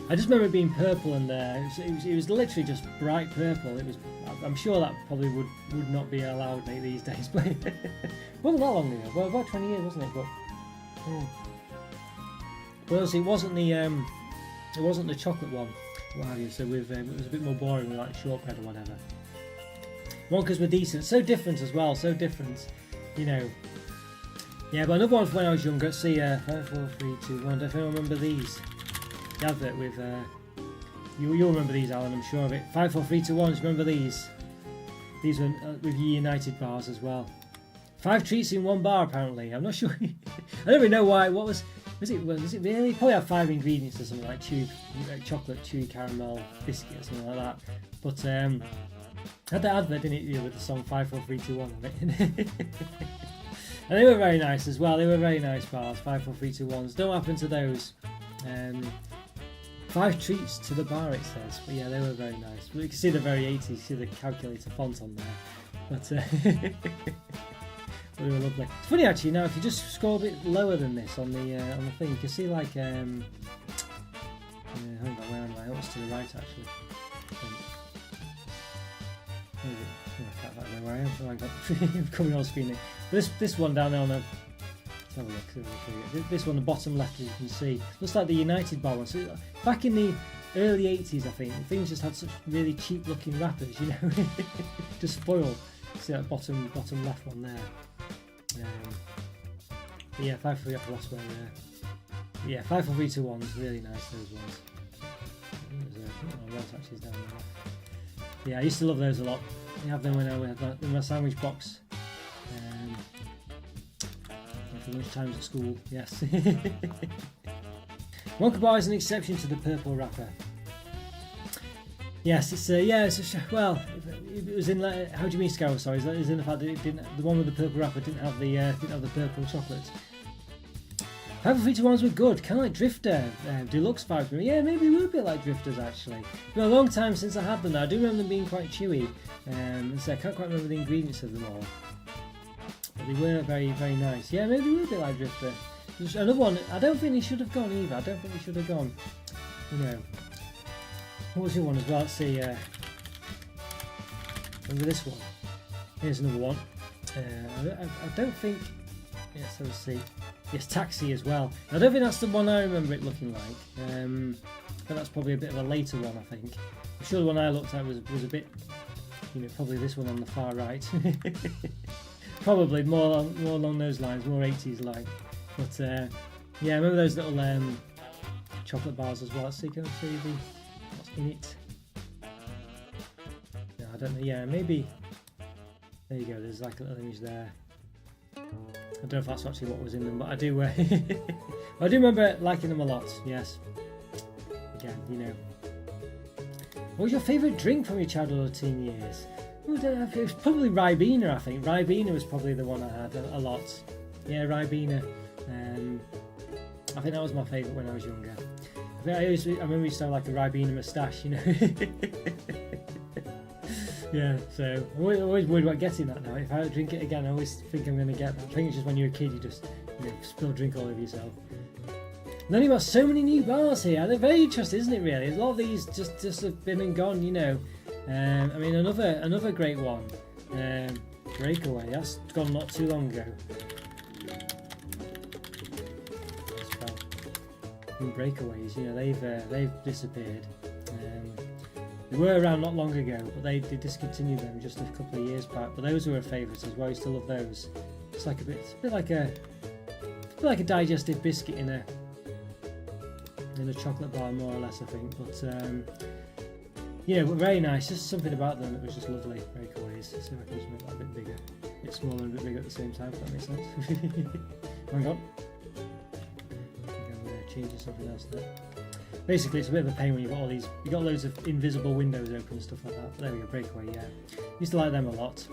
I just remember it being purple and it was literally just bright purple. It was. I'm sure that probably would not be allowed these days, but it wasn't that long ago. Well, about 20 years, wasn't it? But it wasn't the chocolate one. What have you? So it was a bit more boring with like shortbread or whatever. Wonkas were decent, so different as well, so different. Yeah, but another one from when I was younger. Let's see, 5, 4, 3, 2, 1. Don't anyone remember these? The advert with you'll remember these, Alan. I'm sure of it. 5, 4, 3, 2, 1. Remember these? These were with United bars as well. 5 treats in 1 bar. Apparently, I'm not sure. I don't really know why. What was it really? Probably had 5 ingredients or something like chocolate, chewy caramel, biscuit, or something like that. But had that advert in it with the song 5, 4, 3, 2, 1 on it. And they were very nice as well. They were very nice bars. 5, 4, 3, 2, 1s. Don't happen to those. 5 treats to the bar, it says. But yeah, they were very nice. You can see the very 80s. You see the calculator font on there. But they were lovely. It's funny actually. Now, if you just scroll a bit lower than this on the thing, you can see like where am I? Oh, it's to the right actually. I can't know where I am. Oh, I got coming on screen. This one down there on the. Let's have a look. This one, the bottom left, as you can see, looks like the United bar one. So back in the early 80s, I think things just had such really cheap-looking wrappers, just spoiled. See that bottom left one there. But yeah, 5, 4, 3, the last one there. Yeah, 5, 4, 3, 2, 1 is really nice. Those ones. What else actually is down there? Yeah, I used to love those a lot. I have them when I had in my sandwich box. For lunch times at school, yes. Wonka bar is an exception to the purple wrapper. Yes, it's well, it was in. How do you mean, Scout? Sorry, is in the fact that it didn't. The one with the purple wrapper didn't have the purple chocolate. 5, 4, 3, 2, 1s were good, kind of like Drifter. Deluxe vibes. Yeah, maybe we were a bit like Drifters actually. It's been a long time since I had them now. I do remember them being quite chewy. So I can't quite remember the ingredients of them all. But they were very, very nice. Yeah, maybe we were a bit like Drifter. There's another one. I don't think they should have gone either. I don't think they should have gone. What was the one as well? Let's see. Remember this one? Here's another one. I don't think. Yes, let's see. Yes, Taxi as well. I don't think that's the one I remember it looking like. But that's probably a bit of a later one, I think. I'm sure the one I looked at was a bit, probably this one on the far right. Probably more along those lines, more 80s like. But yeah, I remember those little chocolate bars as well. Let's see, can I see what's in it? No, I don't know. Yeah, maybe. There you go. There's like a little image there. I don't know if that's actually what was in them, but I do. I do remember liking them a lot. Yes. Again, What was your favourite drink from your childhood or teen years? It was probably Ribena, I think. Ribena was probably the one I had a lot. Yeah, Ribena. I think that was my favourite when I was younger. I remember we used to have like a Ribena moustache, Yeah, so I'm always worried about getting that now. If I drink it again, I always think I'm going to get that. I think it's just when you're a kid, you just spill drink all over yourself. And then you've got so many new bars here. They're very interesting, isn't it, really? A lot of these just have been and gone, I mean, another great one, Breakaway. That's gone not too long ago. Breakaways, they've disappeared. They were around not long ago, but they discontinued them just a couple of years back. But those were a favourite as well. I used to love those. It's like a bit like a digestive biscuit in a chocolate bar, more or less, I think. But yeah, but very nice. Just something about them that was just lovely. Very cool. Let's see if I can just make that a bit bigger, a bit smaller and a bit bigger at the same time. If that makes sense. Hang on. I think I'm changing something else there. Basically, it's a bit of a pain when you've got all these. You've got loads of invisible windows open and stuff like that. But there we go. Breakaway. Yeah, used to like them a lot.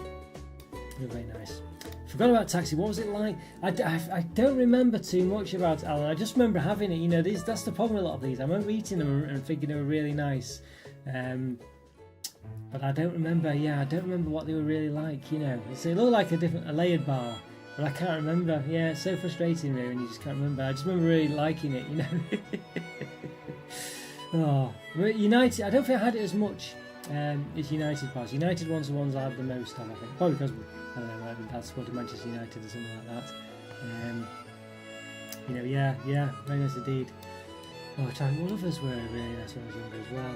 They're very nice. Forgot about Taxi. What was it like? I don't remember too much about it, Alan. I just remember having it. You know, that's the problem with a lot of these. I remember eating them and thinking they were really nice. But I don't remember. Yeah, I don't remember what they were really like. You know, they look like a layered bar, but I can't remember. Yeah, it's so frustrating really when you just can't remember. I just remember really liking it. You know. Oh, United. I don't think I had it as much as United bars. United ones are the ones I had the most of, I think. Probably because I don't know, that's what Manchester United or something like that. You know, yeah, very nice indeed. Oh, what others were really nice when I was younger as well.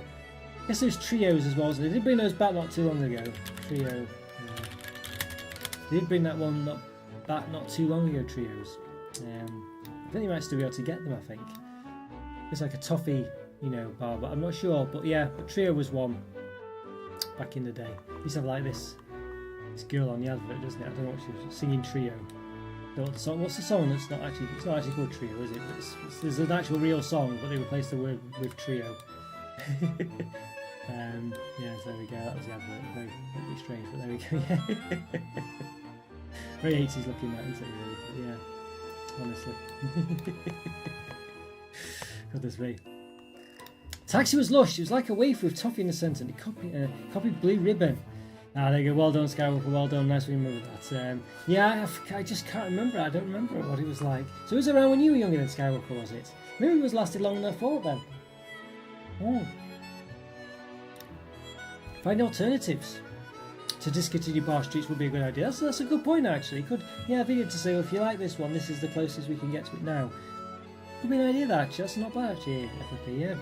I guess those trios as well. So they did bring those back not too long ago. Trio. They did bring that one back not too long ago. Trios. I think you might still be able to get them. I think it's like a toffee, you know, bar, but I'm not sure. But yeah, but Trio was one back in the day. Used to have like this girl on the advert, doesn't it? I don't know what she was singing Trio. What's the song that's not actually? It's not actually called Trio, is it? There's an actual real song, but they replaced the word with Trio. Yeah, so there we go. That was the advert. Very strange, but there we go. Yeah. Very 80s looking that, isn't it? Really? But yeah, honestly. Goodness me. Taxi was lush. It was like a wafer with toffee in the centre, and it copied Blue Ribbon. Ah, there you go. Well done, Skywalker. Well done. Nice to remember that. Yeah, I just can't remember. I don't remember what it was like. So it was around when you were younger than Skywalker, was it? Maybe it was lasted long enough for it then. Oh. Find alternatives to discontinued bar streets would be a good idea. That's a good point, actually. Yeah, video to say, well, if you like this one, this is the closest we can get to it now. Could be an idea, that actually. That's not bad, actually. FFP, yeah.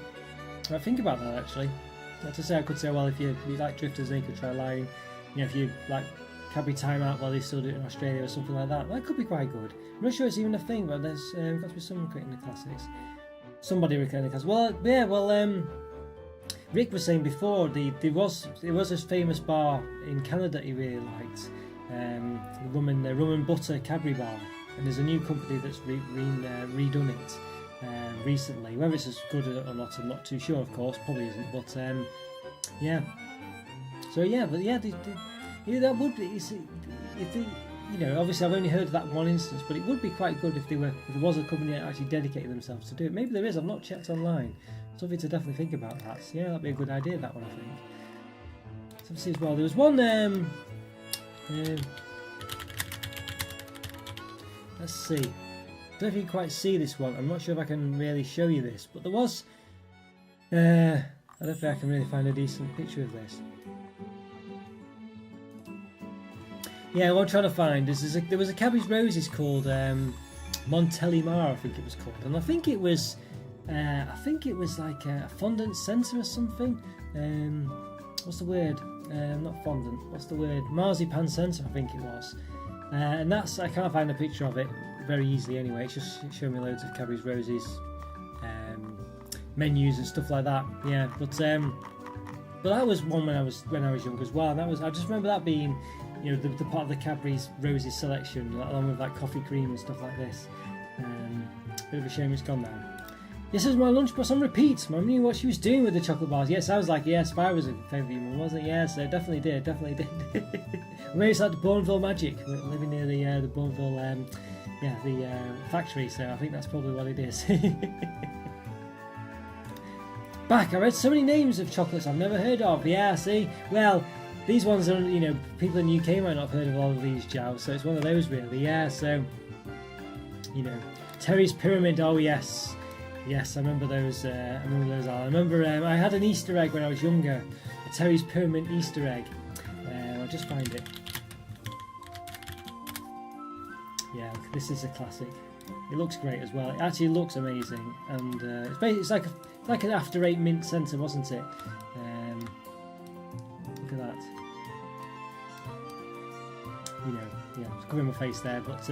I think about that, actually. Like to say, I could say, well, if you like drifters, then you could try lying. You know, if you like Cadbury Timeout while they still do it in Australia or something like that, that could be quite good. I'm not sure it's even a thing, but there's got to be someone creating the classics. Somebody recording the classics. Well, yeah, Rick was saying before there was this famous bar in Canada he really liked, the rum and butter Cadbury bar, and there's a new company that's redone it. Recently, whether it's as good or not, I'm not too sure. Of course, probably isn't. But yeah. So yeah, but yeah, that would be. If they, you know, obviously I've only heard of that one instance, but it would be quite good if there was a company that actually dedicated themselves to do it. Maybe there is. I've not checked online. Something to definitely think about. That. So, yeah, that'd be a good idea. That one, I think. So let's see as well. There was one. Let's see. I don't know if you can quite see this one. I'm not sure if I can really show you this, but there was. I don't think I can really find a decent picture of this. Yeah, what I'm trying to find there was a Cadbury's Roses called Montelimar, I think it was called, and I think it was like a fondant centre or something. What's the word? Not fondant. What's the word? Marzipan centre, I think it was. And I can't find a picture of it very easily anyway. It's just showing me loads of Cadbury's Roses menus and stuff like that. Yeah, but that was one when I was young as well. And I just remember that being, you know, the part of the Cadbury's Roses selection, along with like coffee cream and stuff like this. Bit of a shame it's gone now. This is my lunchbox on repeat. Mum knew what she was doing with the chocolate bars. Yes, I was like, yeah, Spy was a favourite of mum, wasn't it? Yeah, so definitely did. Maybe it's like the Bourneville magic. We're living near the Bourneville, the factory. So I think that's probably what it is. Back, I read so many names of chocolates I've never heard of. Yeah, see, well, these ones are, you know, people in the UK might not have heard of all of these, Jow. So it's one of those really. Yeah, so you know, Terry's Pyramid. Oh yes. Yes, I remember those. I remember I had an Easter egg when I was younger, a Terry's Pyramid Easter egg. I'll just find it. Yeah, this is a classic. It looks great as well. It actually looks amazing, and it's like an After 8 mint centre, wasn't it? Look at that. you know, yeah, I was covering my face there, but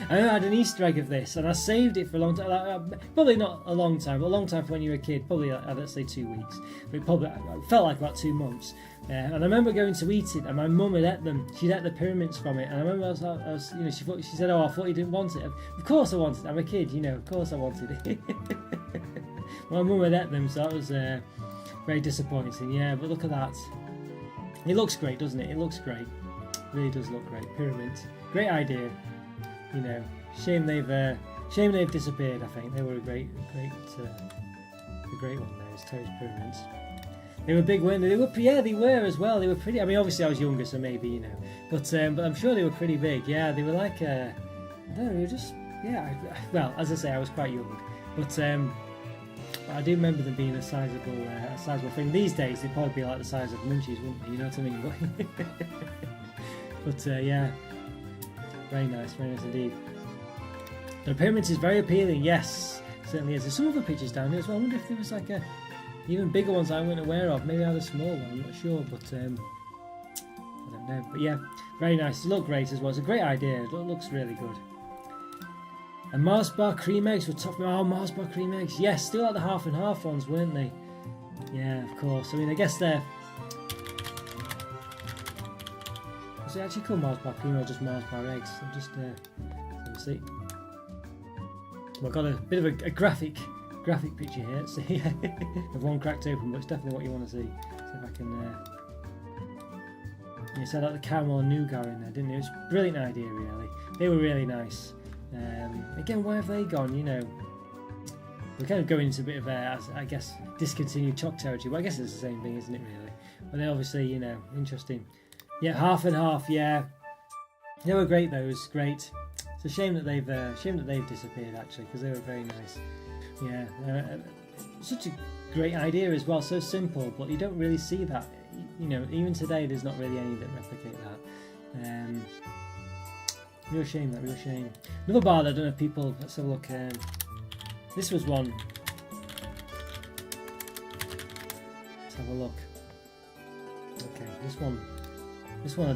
I had an Easter egg of this, and I saved it for a long time. Probably not a long time, but a long time for when you were a kid. Probably, let's say 2 weeks. But it felt like about 2 months. And I remember going to eat it, and my mum had ate them. She'd ate the pyramids from it, and I remember I was you know, she said, "Oh, I thought you didn't want it." Of course I wanted it. I'm a kid, you know. Of course I wanted it. My mum had ate them, so that was very disappointing. Yeah, but look at that. It looks great, doesn't it? It looks great. It really does look great. Pyramids, great idea. You know, shame they've disappeared. I think they were a great one there. It's Terry's pyramids. They were big, weren't they? They were as well. They were pretty. I mean, obviously I was younger, so maybe, you know, but I'm sure they were pretty big. Yeah, they were like I don't know, they were just, yeah. Well, as I say, I was quite young, but I do remember them being a sizable thing. These days, they'd probably be like the size of munchies, wouldn't they? You know what I mean? But yeah, very nice indeed. The pyramids is very appealing. Yes, certainly is. There's some other pictures down here as well. I wonder if there was like even bigger ones I wasn't aware of. Maybe I had a small one, I'm not sure, but I don't know. But yeah, very nice. It looked great as well. It's a great idea. It looks really good. And Mars bar cream eggs were top. Oh, Mars bar cream eggs. Yes, still like the half and half ones, weren't they? Yeah, of course. I mean, I guess they're. Was it actually called Mars bar cream or just Mars bar eggs? I'm just let's see. Well, I've got a bit of a graphic picture here. Let's see, of one cracked open, but it's definitely what you want to see. See if I can. You said like the caramel and nougat in there, didn't it? It was a brilliant idea, really. They were really nice. Again, where have they gone? You know, we're kind of going into a bit of I guess, discontinued chalk territory. But I guess it's the same thing, isn't it? Really. But they're obviously, you know, interesting. Yeah, half and half. Yeah, they were great. Those great. It's a shame that they've disappeared actually, because they were very nice. Yeah, such a great idea as well. So simple, but you don't really see that. You know, even today, there's not really any that replicate that. Real shame. That real shame. Another bar that I don't know if people. Let's have a look. This was one. Let's have a look. Okay, this one. This one, I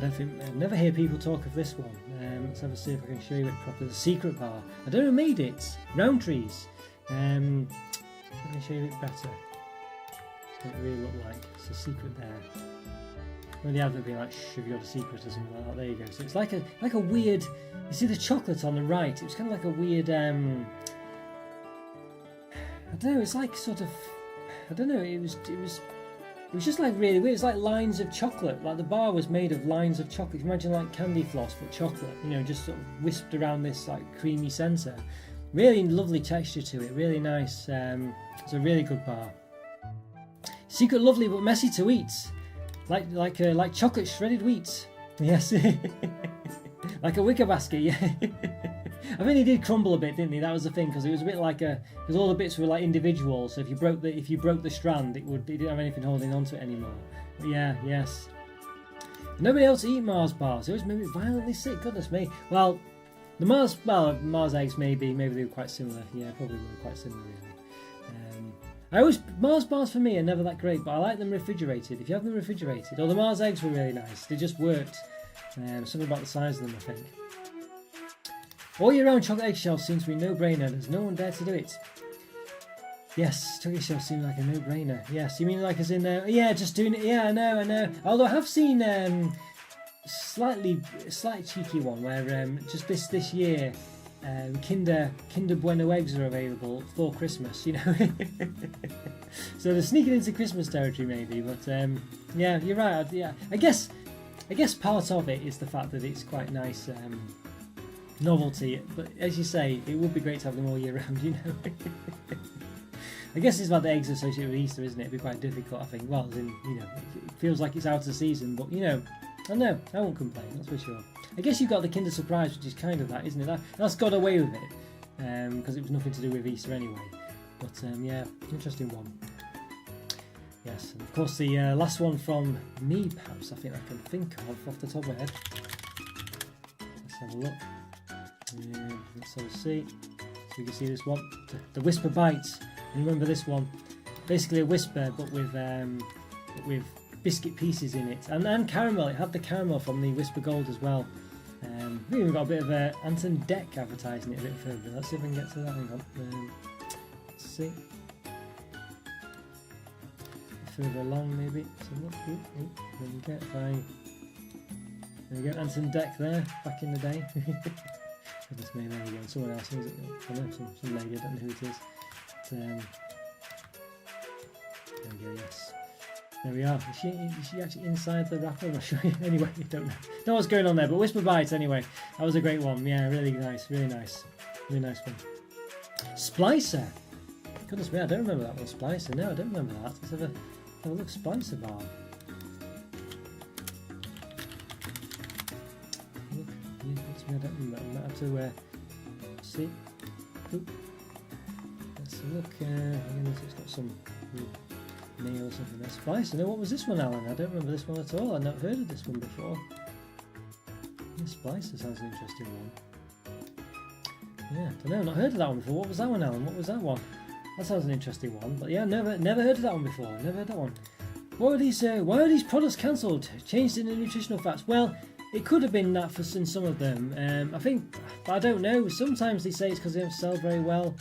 never hear people talk of this one. Let's have a see if I can show you it properly. The secret bar. I don't know who made it. Roundtrees. Let me show you it better. What it really look like. It's a secret there. When the advert being like, "Shh, have you got a secret?" or something like that. There you go. So it's like a weird. You see the chocolate on the right. It was kind of like a weird. I don't know. It's like sort of. I don't know. It was just like really weird. It's like lines of chocolate. Like the bar was made of lines of chocolate. Imagine like candy floss but chocolate. You know, just sort of wisped around this like creamy centre. Really lovely texture to it. Really nice. It's a really good bar. Secret, lovely but messy to eat. Like chocolate shredded wheat. Yes. Like a wicker basket. Yeah. I think he did crumble a bit, didn't he? That was the thing, because it was a bit like because all the bits were like individual. So if you broke the strand, it didn't have anything holding onto it anymore. But yeah, yes. Nobody else eat Mars bars. It was maybe violently sick. Goodness me. Well, the Mars eggs maybe they were quite similar. Yeah, probably were quite similar really. Mars bars for me are never that great, but I like them refrigerated. If you have them refrigerated, or the Mars eggs were really nice. They just worked. Something about the size of them, I think. All year round chocolate eggshells seems to be no-brainer. There's no one dare to do it. Yes, chocolate eggshells seem like a no-brainer. Yes, you mean like as in yeah, just doing it. Yeah, I know. Although I have seen slight cheeky one where just this year. Kinder Bueno eggs are available for Christmas, you know. So they're sneaking into Christmas territory maybe, but yeah, you're right. Yeah, I guess part of it is the fact that it's quite nice novelty. But as you say, it would be great to have them all year round, you know. I guess it's about the eggs associated with Easter, isn't it? It'd be quite difficult, I think. Well, then, you know, it feels like it's out of season, but you know, I know I won't complain. That's for sure. I guess you've got the Kinder Surprise, which is kind of that, isn't it? That's got away with it, because it was nothing to do with Easter anyway. But yeah, interesting one. Yes, and of course the last one from me, perhaps I think I can think of off the top of my head. Let's have a look. Let's have a see. So you can see this one, the Whisper Bites. And remember this one? Basically a whisper, but with biscuit pieces in it, and caramel. It had the caramel from the Whisper Gold as well. We even got a bit of Anton Deck advertising it a bit further. Let's see if I can get to that. Hang on. Let's see. Further along, maybe. So look, there we go. There we go. Anton Deck there, back in the day. Goodness me, there we go. Someone else, is it? I don't know, some lady. I don't know who it is. But, there we go. Yes. There we are. Is she actually inside the wrapper? I'm not sure. Anyway, I don't know what's going on there. But Whisper Bites, anyway. That was a great one. Yeah, really nice. Really nice. Really nice one. Splicer. Goodness me, I don't remember that one. Splicer. No, I don't remember that. Let's have a look. Splicer bar. Look. Yeah, goodness me, I don't remember. I might have to see. Oop. Let's look. Again, it's got some nail or something there. Splicer. No, what was this one, Alan? I don't remember this one at all. I've not heard of this one before. Yeah, Splicer sounds an interesting one. Yeah, I don't know. Not heard of that one before. What was that one, Alan? What was that one? That sounds an interesting one. But yeah, never heard of that one before. Never heard that one. What are these? Why are these products cancelled? Changed in the nutritional facts? Well, it could have been that for in some of them. I think, but I don't know. Sometimes they say it's because they don't sell very well.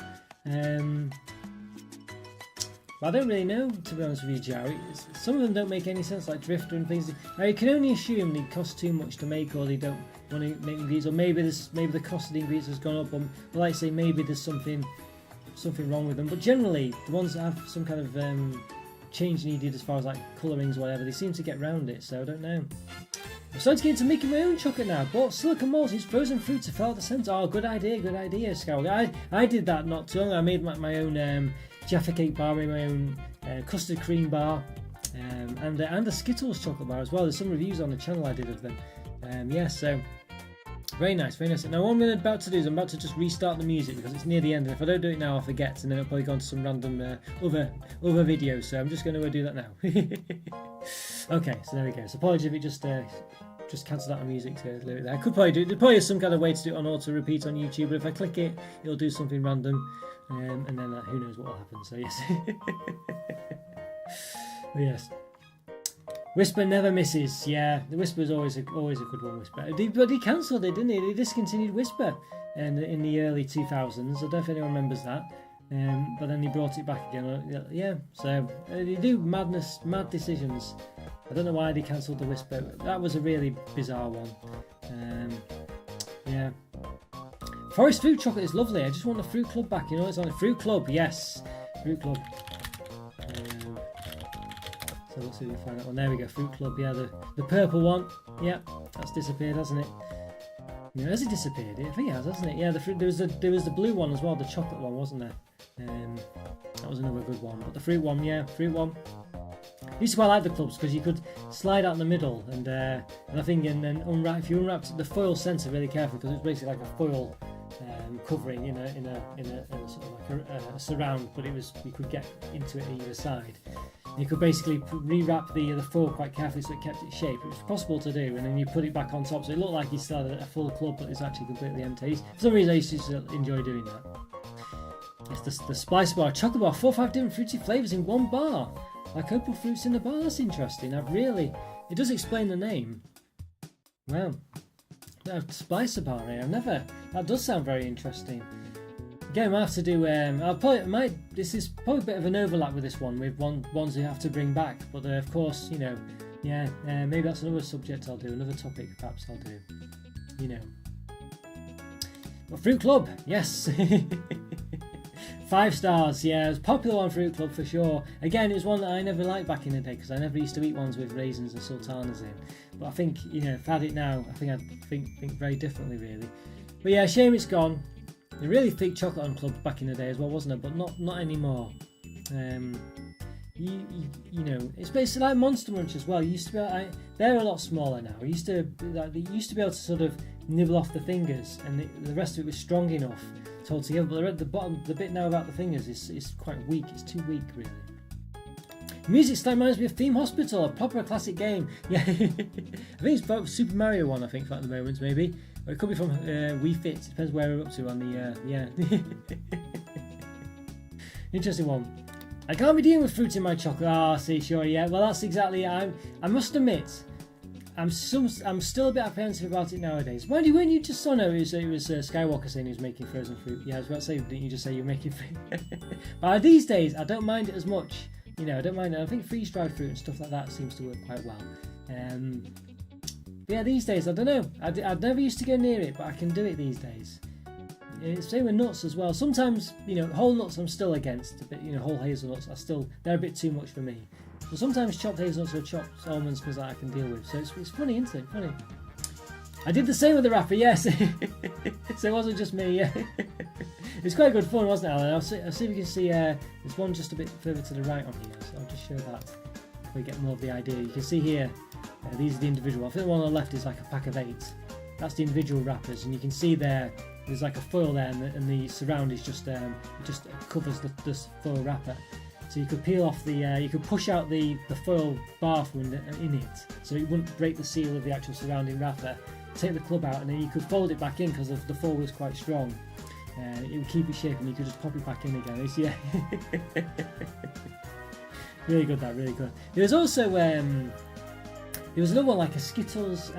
But I don't really know, to be honest with you, Joe. Some of them don't make any sense, like Drifter and things. Now, you can only assume they cost too much to make, or they don't want to make ingredients, or maybe the cost of the ingredients has gone up, or like I say, maybe there's something wrong with them. But generally, the ones that have some kind of change needed as far as like colourings or whatever, they seem to get round it. So I don't know. I'm starting to get into making my own chocolate now. Bought silicone molds, use frozen fruit to fill out the centre. Oh, good idea, Scout. I did that not too long. I made my own Jaffa Cake bar, made my own custard cream bar, and a Skittles chocolate bar as well. There's some reviews on the channel I did of them. Yeah, so very nice, very nice. Now what I'm about to do is I'm about to just restart the music because it's near the end, and if I don't do it now I'll forget, and then it'll probably go on to some random other videos, so I'm just going to do that now. Okay, so there we go. So apologies if it just cancelled out the music to leave it there. I could probably do it. There probably is some kind of way to do it on auto repeat on YouTube, but if I click it, it'll do something random, and then who knows what will happen. So yes, but yes. Whisper never misses. Yeah, the Whisper is always a good one. Whisper. But he cancelled it, didn't he? He discontinued Whisper in the early 2000s. I don't know if anyone remembers that. But then he brought it back again. Yeah, so they do mad decisions. I don't know why they cancelled the Whisper. That was a really bizarre one. Yeah. Forest Fruit Chocolate is lovely. I just want the Fruit Club back. You know, it's on a Fruit Club. Yes, Fruit Club. So let's see if we find that one. There we go, Fruit Club. Yeah, the purple one. Yeah, that's disappeared, hasn't it? Yeah, has it disappeared? I think it has, hasn't it? Yeah, there was the blue one as well, the chocolate one, wasn't there? That was another good one. But the fruit one, yeah, fruit one. I used to quite like the clubs because you could slide out in the middle, and I think and then if you unwrapped the foil centre really carefully, because it's basically like a foil covering in a sort of like a surround, but you could get into it either side. You could basically rewrap the foil quite carefully so it kept its shape. It was possible to do, and then you put it back on top so it looked like you still had a full club, but it's actually completely empty. For some reason I used to enjoy doing that. It's the Spice Bar, chocolate bar, 4 or 5 different fruity flavours in one bar. Like opal fruits in the bar. That's interesting. It does explain the name. Wow. Spicer bar here. That does sound very interesting. Again, we'll have to do. This is probably a bit of an overlap with this one, with ones you have to bring back. But of course, you know, yeah, maybe that's another subject I'll do, another topic perhaps I'll do. You know. But Fruit Club, yes. 5 stars, yeah, it was a popular one, Fruit Club for sure. Again, it was one that I never liked back in the day because I never used to eat ones with raisins and sultanas in. But I think, you know, if I had it now, I think I'd think very differently, really. But yeah, shame it's gone. A really thick chocolate on clubs back in the day as well, wasn't it? But not anymore. You know, it's basically like Monster Munch as well. You used to be, they're a lot smaller now. They used to be able to sort of nibble off the fingers, and the rest of it was strong enough to hold together. But at the bottom, the bit now about the fingers is quite weak. It's too weak, really. Music style reminds me of Theme Hospital, a proper classic game. Yeah, I think it's about Super Mario one. I think at the moment, maybe. Or it could be from Wii Fit. It depends where we're up to on the yeah. Interesting one. I can't be dealing with fruit in my chocolate. Ah, see, sure, yeah. Well, that's exactly. I must admit, I'm still a bit apprehensive about it nowadays. Why weren't you just on? No, it was Skywalker saying he was making frozen fruit. Yeah, I was about to say, didn't you just say you're making fruit? But these days, I don't mind it as much. You know, I don't mind it. I think freeze-dried fruit and stuff like that seems to work quite well. Yeah, these days, I don't know. I never used to go near it, but I can do it these days. It's same with nuts as well. Sometimes, you know, whole nuts I'm still against. But, you know, whole hazelnuts they're a bit too much for me. But sometimes chopped hazelnuts or chopped almonds, things like that I can deal with. So it's funny, isn't it? Funny. I did the same with the wrapper, yes. So it wasn't just me. Yeah. It's quite good fun, wasn't it, Alan? I'll see if you can see. There's one just a bit further to the right on here, so I'll just show that so we get more of the idea. You can see here. These are the individual. I think the one on the left is like a pack of 8. That's the individual wrappers, and you can see there's like a foil there, and the surround is just covers the foil wrapper. So you could peel off you could push out the foil bar in it, so it wouldn't break the seal of the actual surrounding wrapper. Take the club out, and then you could fold it back in because the foil was quite strong. It would keep its shape, and you could just pop it back in again. Yeah, really good. That really good. There was also there was another one like a Skittles.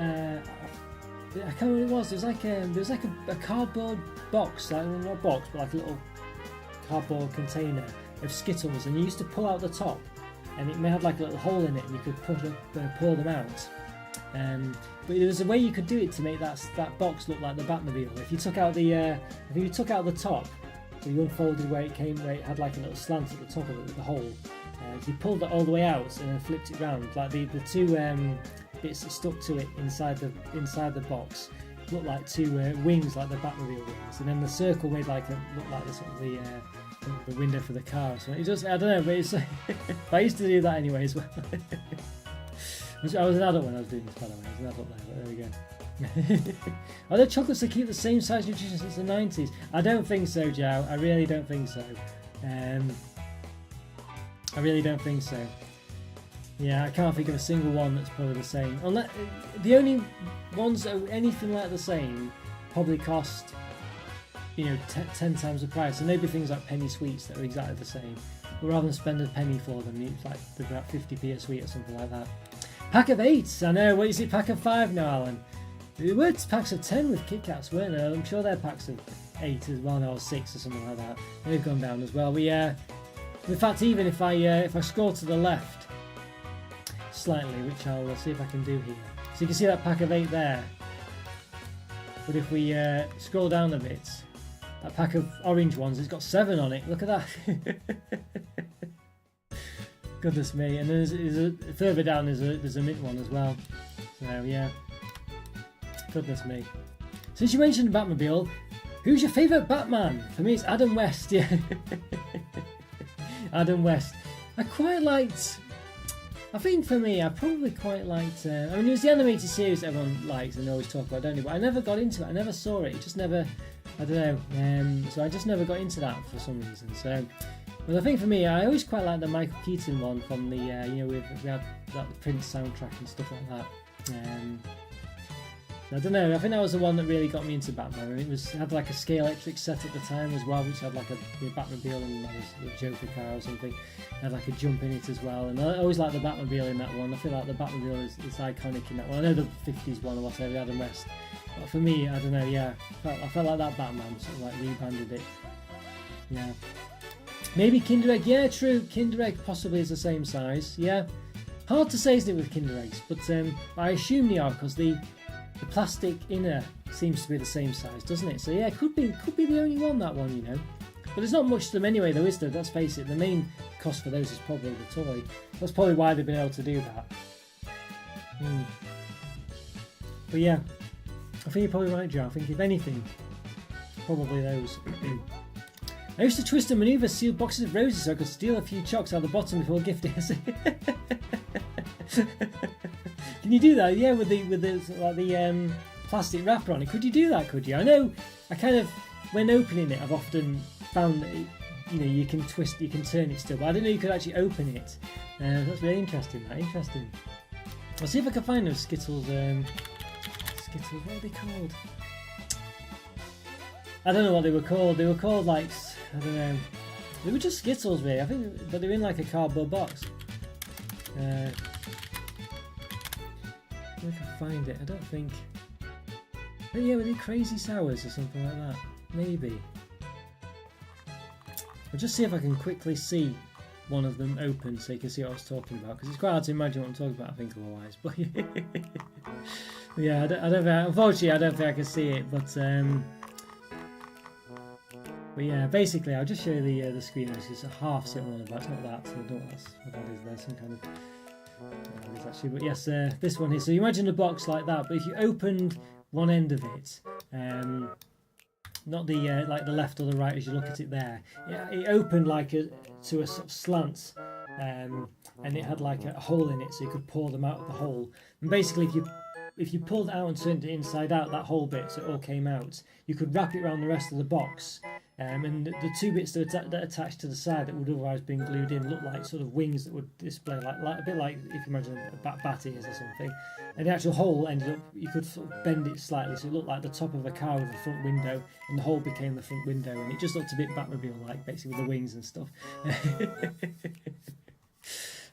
I can't remember what it was. There was like a cardboard box, like not a box, but like a little cardboard container of Skittles, and you used to pull out the top, and it had like a little hole in it, and you could pour them out. But there was a way you could do it to make that box look like the Batmobile. If you took out the top, so you unfolded where it had like a little slant at the top of it with the hole. You pulled that all the way out and then flipped it round, like the two bits that stuck to it inside the box looked like two wings, like the Batmobile wings, and then the circle made looked like the sort of the window for the car. So it just, I don't know, but it's I used to do that anyway as well. I was an adult when I was doing this, by the way. I was an adult there, but there we go. Are there chocolates that keep the same size nutrition since the 90s? I don't think so, Joe. I really don't think so. I really don't think so. Yeah, I can't think of a single one that's probably the same. The only ones that are anything like the same probably cost, 10 times the price. And maybe things like penny sweets that are exactly the same. But rather than spend a penny for them, it's like they're about 50p a sweet or something like that. Pack of 8, I know. What is it? Pack of 5 now, Alan. There were packs of 10 with Kit Kats, weren't there? I'm sure they're packs of 8 as well, or 6 or something like that. They've gone down as well. In fact, even if I scroll to the left slightly, which I'll see if I can do here, so you can see that pack of 8 there. But if we scroll down a bit, that pack of orange ones, it's got 7 on it. Look at that. Goodness me! And there's further down there's a mint one as well. So yeah, goodness me. Since you mentioned Batmobile, who's your favourite Batman? For me, it's Adam West. Yeah. Adam West. I think for me, I probably quite liked. it was the animated series that everyone likes and always talk about, don't they? But I never got into it. I never saw it. It just never. I don't know. So I just never got into that for some reason. So, but I think for me, I always quite liked the Michael Keaton one from the. We had the Prince soundtrack and stuff like that. I don't know. I think that was the one that really got me into Batman. And it had like a scale electric set at the time as well, which had like a Batmobile and that was the Joker car or something. It had like a jump in it as well. And I always liked the Batmobile in that one. I feel like the Batmobile is iconic in that one. I know the 50s one or whatever, Adam West. But for me, I don't know. Yeah, I felt like that Batman sort of like rebranded it. Yeah. Maybe Kinder Egg. Yeah, true. Kinder Egg possibly is the same size. Yeah. Hard to say, isn't it, with Kinder Eggs? But I assume they are because the plastic inner seems to be the same size, doesn't it? So yeah, could be the only one, that one, But there's not much to them anyway, though, is there? Let's face it, the main cost for those is probably the toy. That's probably why they've been able to do that. But yeah, I think you're probably right, Joe. I think if anything, probably those. I used to twist and manoeuvre sealed boxes of roses so I could steal a few chocks out of the bottom before gifting. Can you do that? Yeah, with the plastic wrapper on it. Could you do that? Could you? I know. I kind of, when opening it, I've often found that you can twist, you can turn it still, but I didn't know you could actually open it. That's really interesting. Interesting. I'll see if I can find those Skittles. Skittles. What are they called? I don't know what they were called. They were called like, I don't know. They were just Skittles, really. I think, but they're in like a cardboard box. If I can find it, I don't think. Oh yeah, were they Crazy Sours or something like that? Maybe. I'll just see if I can quickly see one of them open so you can see what I was talking about, because it's quite hard to imagine what I'm talking about, I think, otherwise. But yeah, I don't think, unfortunately, I don't think I can see it. But yeah, basically, I'll just show you the screen. It's a half sitting on the back. It's not that. So I don't know what that is there. Some kind of. It is actually, but yes, this one here. So you imagine a box like that, but if you opened one end of it, not the like the left or the right as you look at it there, it opened like to a sort of slant, and it had like a hole in it, so you could pour them out of the hole. And basically, if you pulled it out and turned it inside out, that whole bit, so it all came out, you could wrap it around the rest of the box. And the two bits that attached to the side that would otherwise been glued in look like sort of wings that would display like a bit like if you imagine a bat ears or something. And the actual hole ended up, you could sort of bend it slightly so it looked like the top of a car with a front window, and the hole became the front window, and it just looked a bit Batmobile like, basically, with the wings and stuff.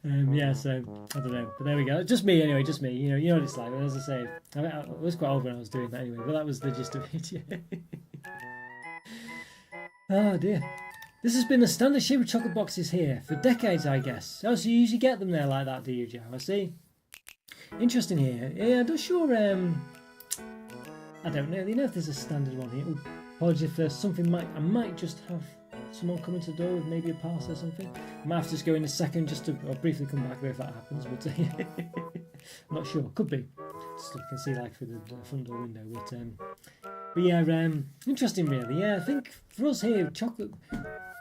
Yeah, so I don't know, but there we go. Just me anyway, just me. You know what it's like. As I say, I was quite old when I was doing that anyway, but that was the gist of it. Yeah. Oh dear. This has been the standard shape of chocolate boxes here for decades, I guess. Oh, so you usually get them there like that, do you, Joe? I see. Interesting here. Yeah, I'm not sure. I don't know. You know if there's a standard one here. Ooh, apologies if there's something. I might just have someone come into the door with maybe a parcel or something. I might have to just go in a second just to briefly come back there if that happens. But I'm not sure. Could be. Just you can see like through the front door window. But yeah, interesting really. Yeah, I think for us here, chocolate.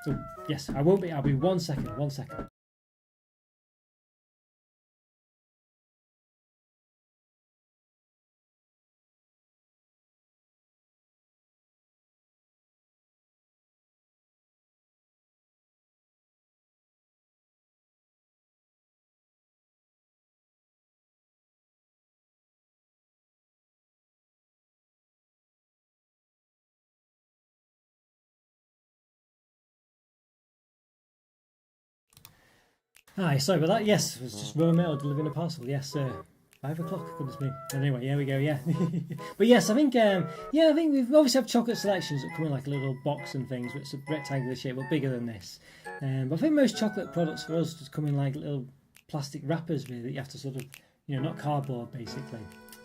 So yes, I'll be 1 second. 1 second. Hi, sorry about that. Yes, it was just Royal Mail delivering a parcel. Yes, 5 o'clock. Goodness me. Anyway, here we go. Yeah, but yes, I think I think we've obviously have chocolate selections that come in like a little box and things, but it's a rectangular shape, but bigger than this. But I think most chocolate products for us just come in like little plastic wrappers, really, that you have to sort of, not cardboard basically.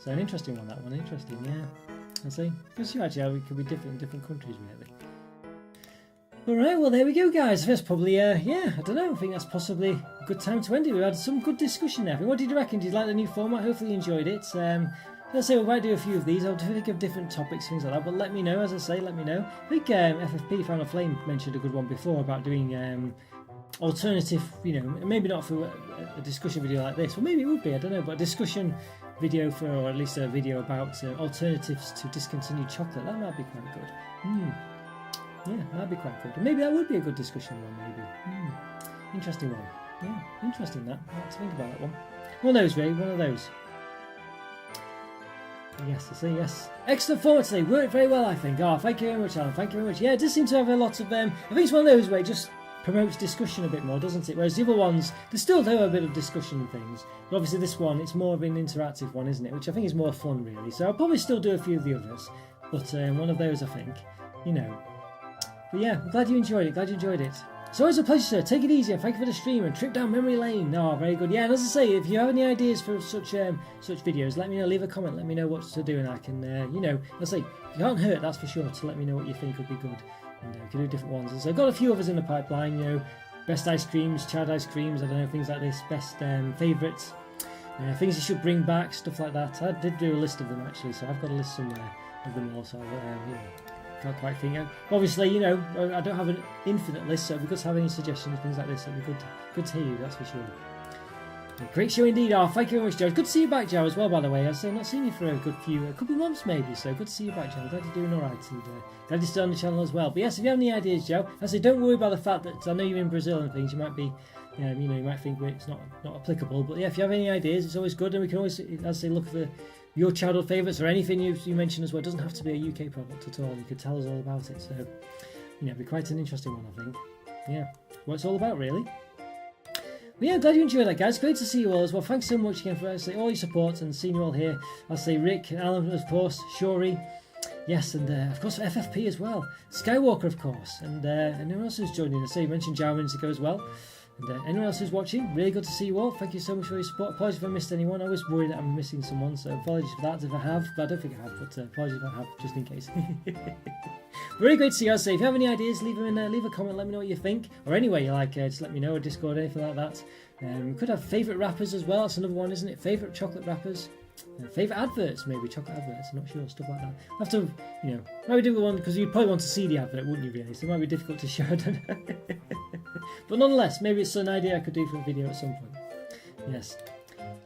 So an interesting one, that one. Interesting, yeah. I see. Because you actually how it could be different in different countries, really. Alright, well there we go, guys. That's probably, I don't know, I think that's possibly a good time to end it. We've had some good discussion there. What did you reckon? Did you like the new format? Hopefully you enjoyed it. Let's say we might do a few of these. I'll think of different topics, things like that, but let me know, as I say, let me know. I think FFP, Final Flame, mentioned a good one before about doing alternative, maybe not for a discussion video like this, or maybe it would be, I don't know, but a discussion video for, or at least a video about alternatives to discontinued chocolate. That might be quite good. Yeah, that'd be quite good. Maybe that would be a good discussion one, maybe. Interesting one. Yeah, interesting that. I'll have to think about that one. One of those, Ray, one of those. Yes, I see, yes. Excellent format today. Worked very well, I think. Oh, thank you very much, Alan. Thank you very much. Yeah, it does seem to have a lot of... I think it's one of those where it just promotes discussion a bit more, doesn't it? Whereas the other ones, they still do a bit of discussion and things. But obviously this one, it's more of an interactive one, isn't it? Which I think is more fun, really. So I'll probably still do a few of the others. But one of those, I think. But yeah, I'm glad you enjoyed it. It's always a pleasure, sir. Take it easy, and thank you for the stream and trip down memory lane. Oh, very good. Yeah, and as I say, if you have any ideas for such videos, let me know. Leave a comment. Let me know what to do, and I can, I say, you can't hurt. That's for sure. To let me know what you think would be good, and we can do different ones. And so I've got a few others in the pipeline. Best ice creams, child ice creams. I don't know, things like this. Best favourites, things you should bring back, stuff like that. I did do a list of them actually, so I've got a list somewhere of them all. So can't quite think of. Obviously, I don't have an infinite list, so if we could have any suggestions, things like this, it'd be good to hear you, that's for sure. Great show indeed. Oh, thank you very much, Joe. Good to see you back, Joe, as well, by the way. I've not seen you for a couple of months maybe, so good to see you back, Joe. I'm glad you're doing alright, and glad you're still on the channel as well. But yes, if you have any ideas, Joe, I say don't worry about the fact that I know you're in Brazil and things, you might be, you might think it's not applicable, but yeah, if you have any ideas, it's always good, and we can always, as I say, look for your childhood favourites or anything you mention as well. It doesn't have to be a UK product at all. You could tell us all about it. So, it'd be quite an interesting one, I think. yeah, what it's all about, really. But yeah, glad you enjoyed that, guys. Great to see you all as well. Thanks so much again for all your support and seeing you all here. I'll say Rick, Alan, of course, Shori, yes, and of course FFP as well. Skywalker, of course, and anyone else who's joining us. So you mentioned Jar minutes ago as well. And anyone else who's watching, really good to see you all. Thank you so much for your support. Apologies if I missed anyone. I was worried that I'm missing someone, so apologies for that if I have. But I don't think I have, but apologies if I have, just in case. Very great to see you guys. So if you have any ideas, leave them in there. Leave a comment, let me know what you think. Or anyway, you like, just let me know, or Discord, anything like that. We could have favourite rappers as well. That's another one, isn't it? Favourite chocolate rappers. Favourite adverts, maybe chocolate adverts. I'm not sure, stuff like that. I have to, maybe do one because you'd probably want to see the advert, wouldn't you? Really, so it might be difficult to show. I don't know. But nonetheless, maybe it's an idea I could do for a video at some point. Yes.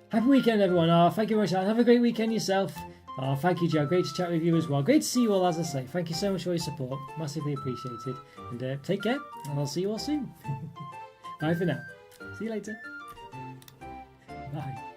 Happy weekend, everyone. Oh, thank you very much. Have a great weekend yourself. Oh, thank you, Joe. Great to chat with you as well. Great to see you all, as I say. Thank you so much for your support. Massively appreciated. And take care, and I'll see you all soon. Bye for now. See you later. Bye.